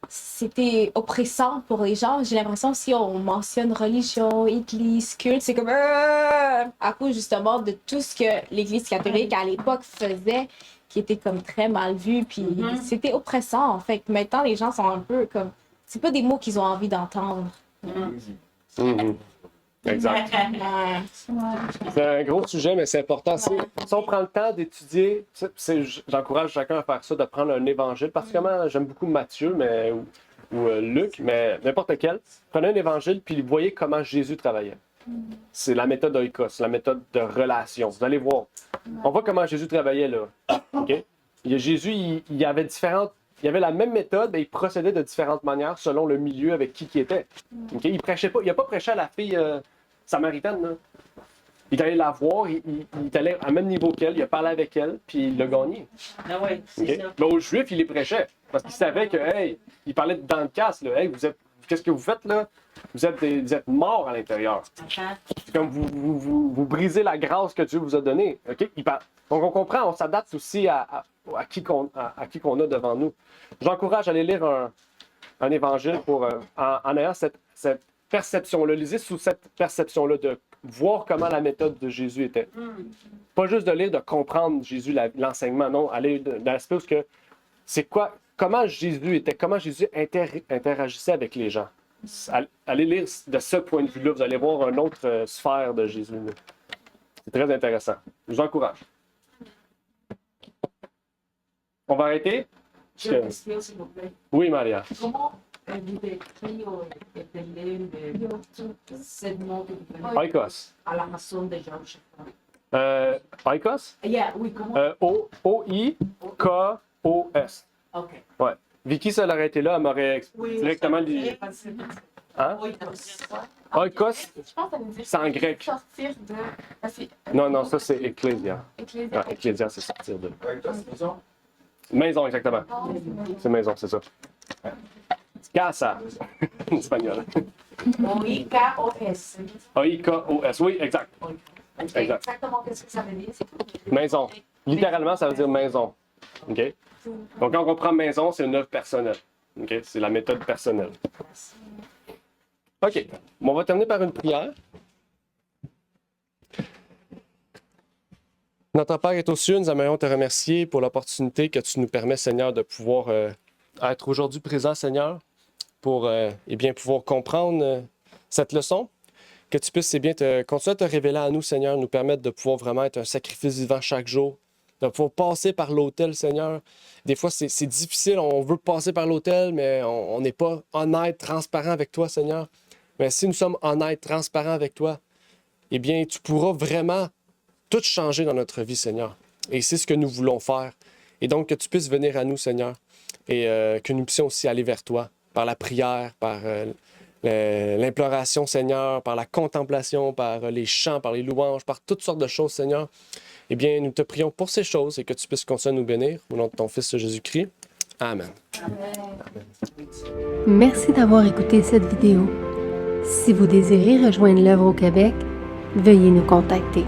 Speaker 5: c'était oppressant pour les gens. J'ai l'impression si on mentionne religion, église, culte, c'est comme à cause justement de tout ce que l'église catholique à l'époque faisait, qui était comme très mal vu, puis c'était oppressant en fait. Maintenant, les gens sont un peu comme, c'est pas des mots qu'ils ont envie d'entendre.
Speaker 2: Mhm. Exact. C'est un gros sujet, mais c'est important. Si on prend le temps d'étudier, j'encourage chacun à faire ça, de prendre un évangile. Particulièrement, j'aime beaucoup Matthieu ou Luc, mais n'importe lequel. Prenez un évangile, puis voyez comment Jésus travaillait. C'est la méthode oikos, la méthode de relation. Vous allez voir. On voit comment Jésus travaillait là. OK? Jésus, il avait la même méthode, mais il procédait de différentes manières selon le milieu avec qui il était. Okay? Il prêchait pas, il n'a pas prêché à la fille samaritaine. Là. Il est allé la voir, il est allé à même niveau qu'elle, il a parlé avec elle, puis il l'a gagné.
Speaker 4: Ah oui, c'est
Speaker 2: Okay?
Speaker 4: ça.
Speaker 2: Mais aux Juifs, il les prêchait. Parce qu'il savait que, hey, il parlait dans le casse, là, hey, qu'est-ce que vous faites là? Vous êtes morts à l'intérieur. C'est comme vous brisez la grâce que Dieu vous a donnée. Okay? Donc on comprend, on s'adapte aussi à qui qu'on a devant nous. J'encourage à aller lire un évangile en ayant cette perception-là. Lisez sous cette perception-là de voir comment la méthode de Jésus était. Pas juste de lire, de comprendre Jésus, l'enseignement, non, aller dans l'aspect où comment Jésus était, comment Jésus interagissait avec les gens. Allez lire de ce point de vue-là, vous allez voir une autre sphère de Jésus. Là. C'est très intéressant. Je vous encourage. On va arrêter?
Speaker 9: J'ai une question, s'il vous plaît.
Speaker 2: Oui, Maria.
Speaker 9: Comment vous décrivez ou étalez ce mot que vous prenez
Speaker 2: Oikos.
Speaker 9: à la façon de Georges?
Speaker 2: Oikos?
Speaker 9: Yeah, oui, comment?
Speaker 2: O-I-K-O-S.
Speaker 9: OK.
Speaker 2: Ouais. Vicky, si elle aurait été là, elle m'aurait directement dit. Hein? Oikos,
Speaker 3: Je pense que ça veut dire
Speaker 2: c'est en grec.
Speaker 3: sortir de. Parce que-
Speaker 2: Non, ça c'est ecclésia.
Speaker 3: Ecclésia.
Speaker 2: Ouais, ecclésia, c'est sortir de. Maison, exactement. C'est maison, c'est ça. Casa, en espagnol.
Speaker 9: O-I-K-O-S.
Speaker 2: O-I-K-O-S, oui, exact. Exact.
Speaker 9: Exactement, qu'est-ce que ça veut dire?
Speaker 2: Maison. Littéralement, ça veut dire maison. OK? Donc, quand on prend maison, c'est une œuvre personnelle. OK? C'est la méthode personnelle. OK. Bon, on va terminer par une prière. Notre Père est aux cieux, nous aimerions te remercier pour l'opportunité que tu nous permets, Seigneur, de pouvoir être aujourd'hui présent, Seigneur, pour bien pouvoir comprendre cette leçon. Que tu puisses bien continuer à te révéler à nous, Seigneur, nous permettre de pouvoir vraiment être un sacrifice vivant chaque jour, de pouvoir passer par l'autel, Seigneur. Des fois, c'est difficile, on veut passer par l'autel, mais on n'est pas honnête, transparent avec toi, Seigneur. Mais si nous sommes honnêtes, transparents avec toi, eh bien, tu pourras vraiment tout changer dans notre vie, Seigneur. Et c'est ce que nous voulons faire. Et donc, que tu puisses venir à nous, Seigneur, et que nous puissions aussi aller vers toi, par la prière, par l'imploration, Seigneur, par la contemplation, par les chants, par les louanges, par toutes sortes de choses, Seigneur. Eh bien, nous te prions pour ces choses et que tu puisses continuer à nous bénir. Au nom de ton Fils Jésus-Christ. Amen.
Speaker 1: Merci d'avoir écouté cette vidéo. Si vous désirez rejoindre l'œuvre au Québec, veuillez nous contacter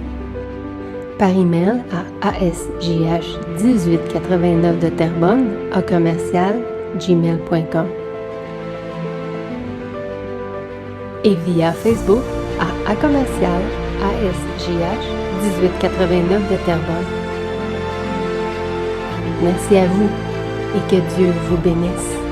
Speaker 1: par email à asjh1889 de Terrebonne @gmail.com et via Facebook à @asjh1889 de Terrebonne. Merci à vous et que Dieu vous bénisse.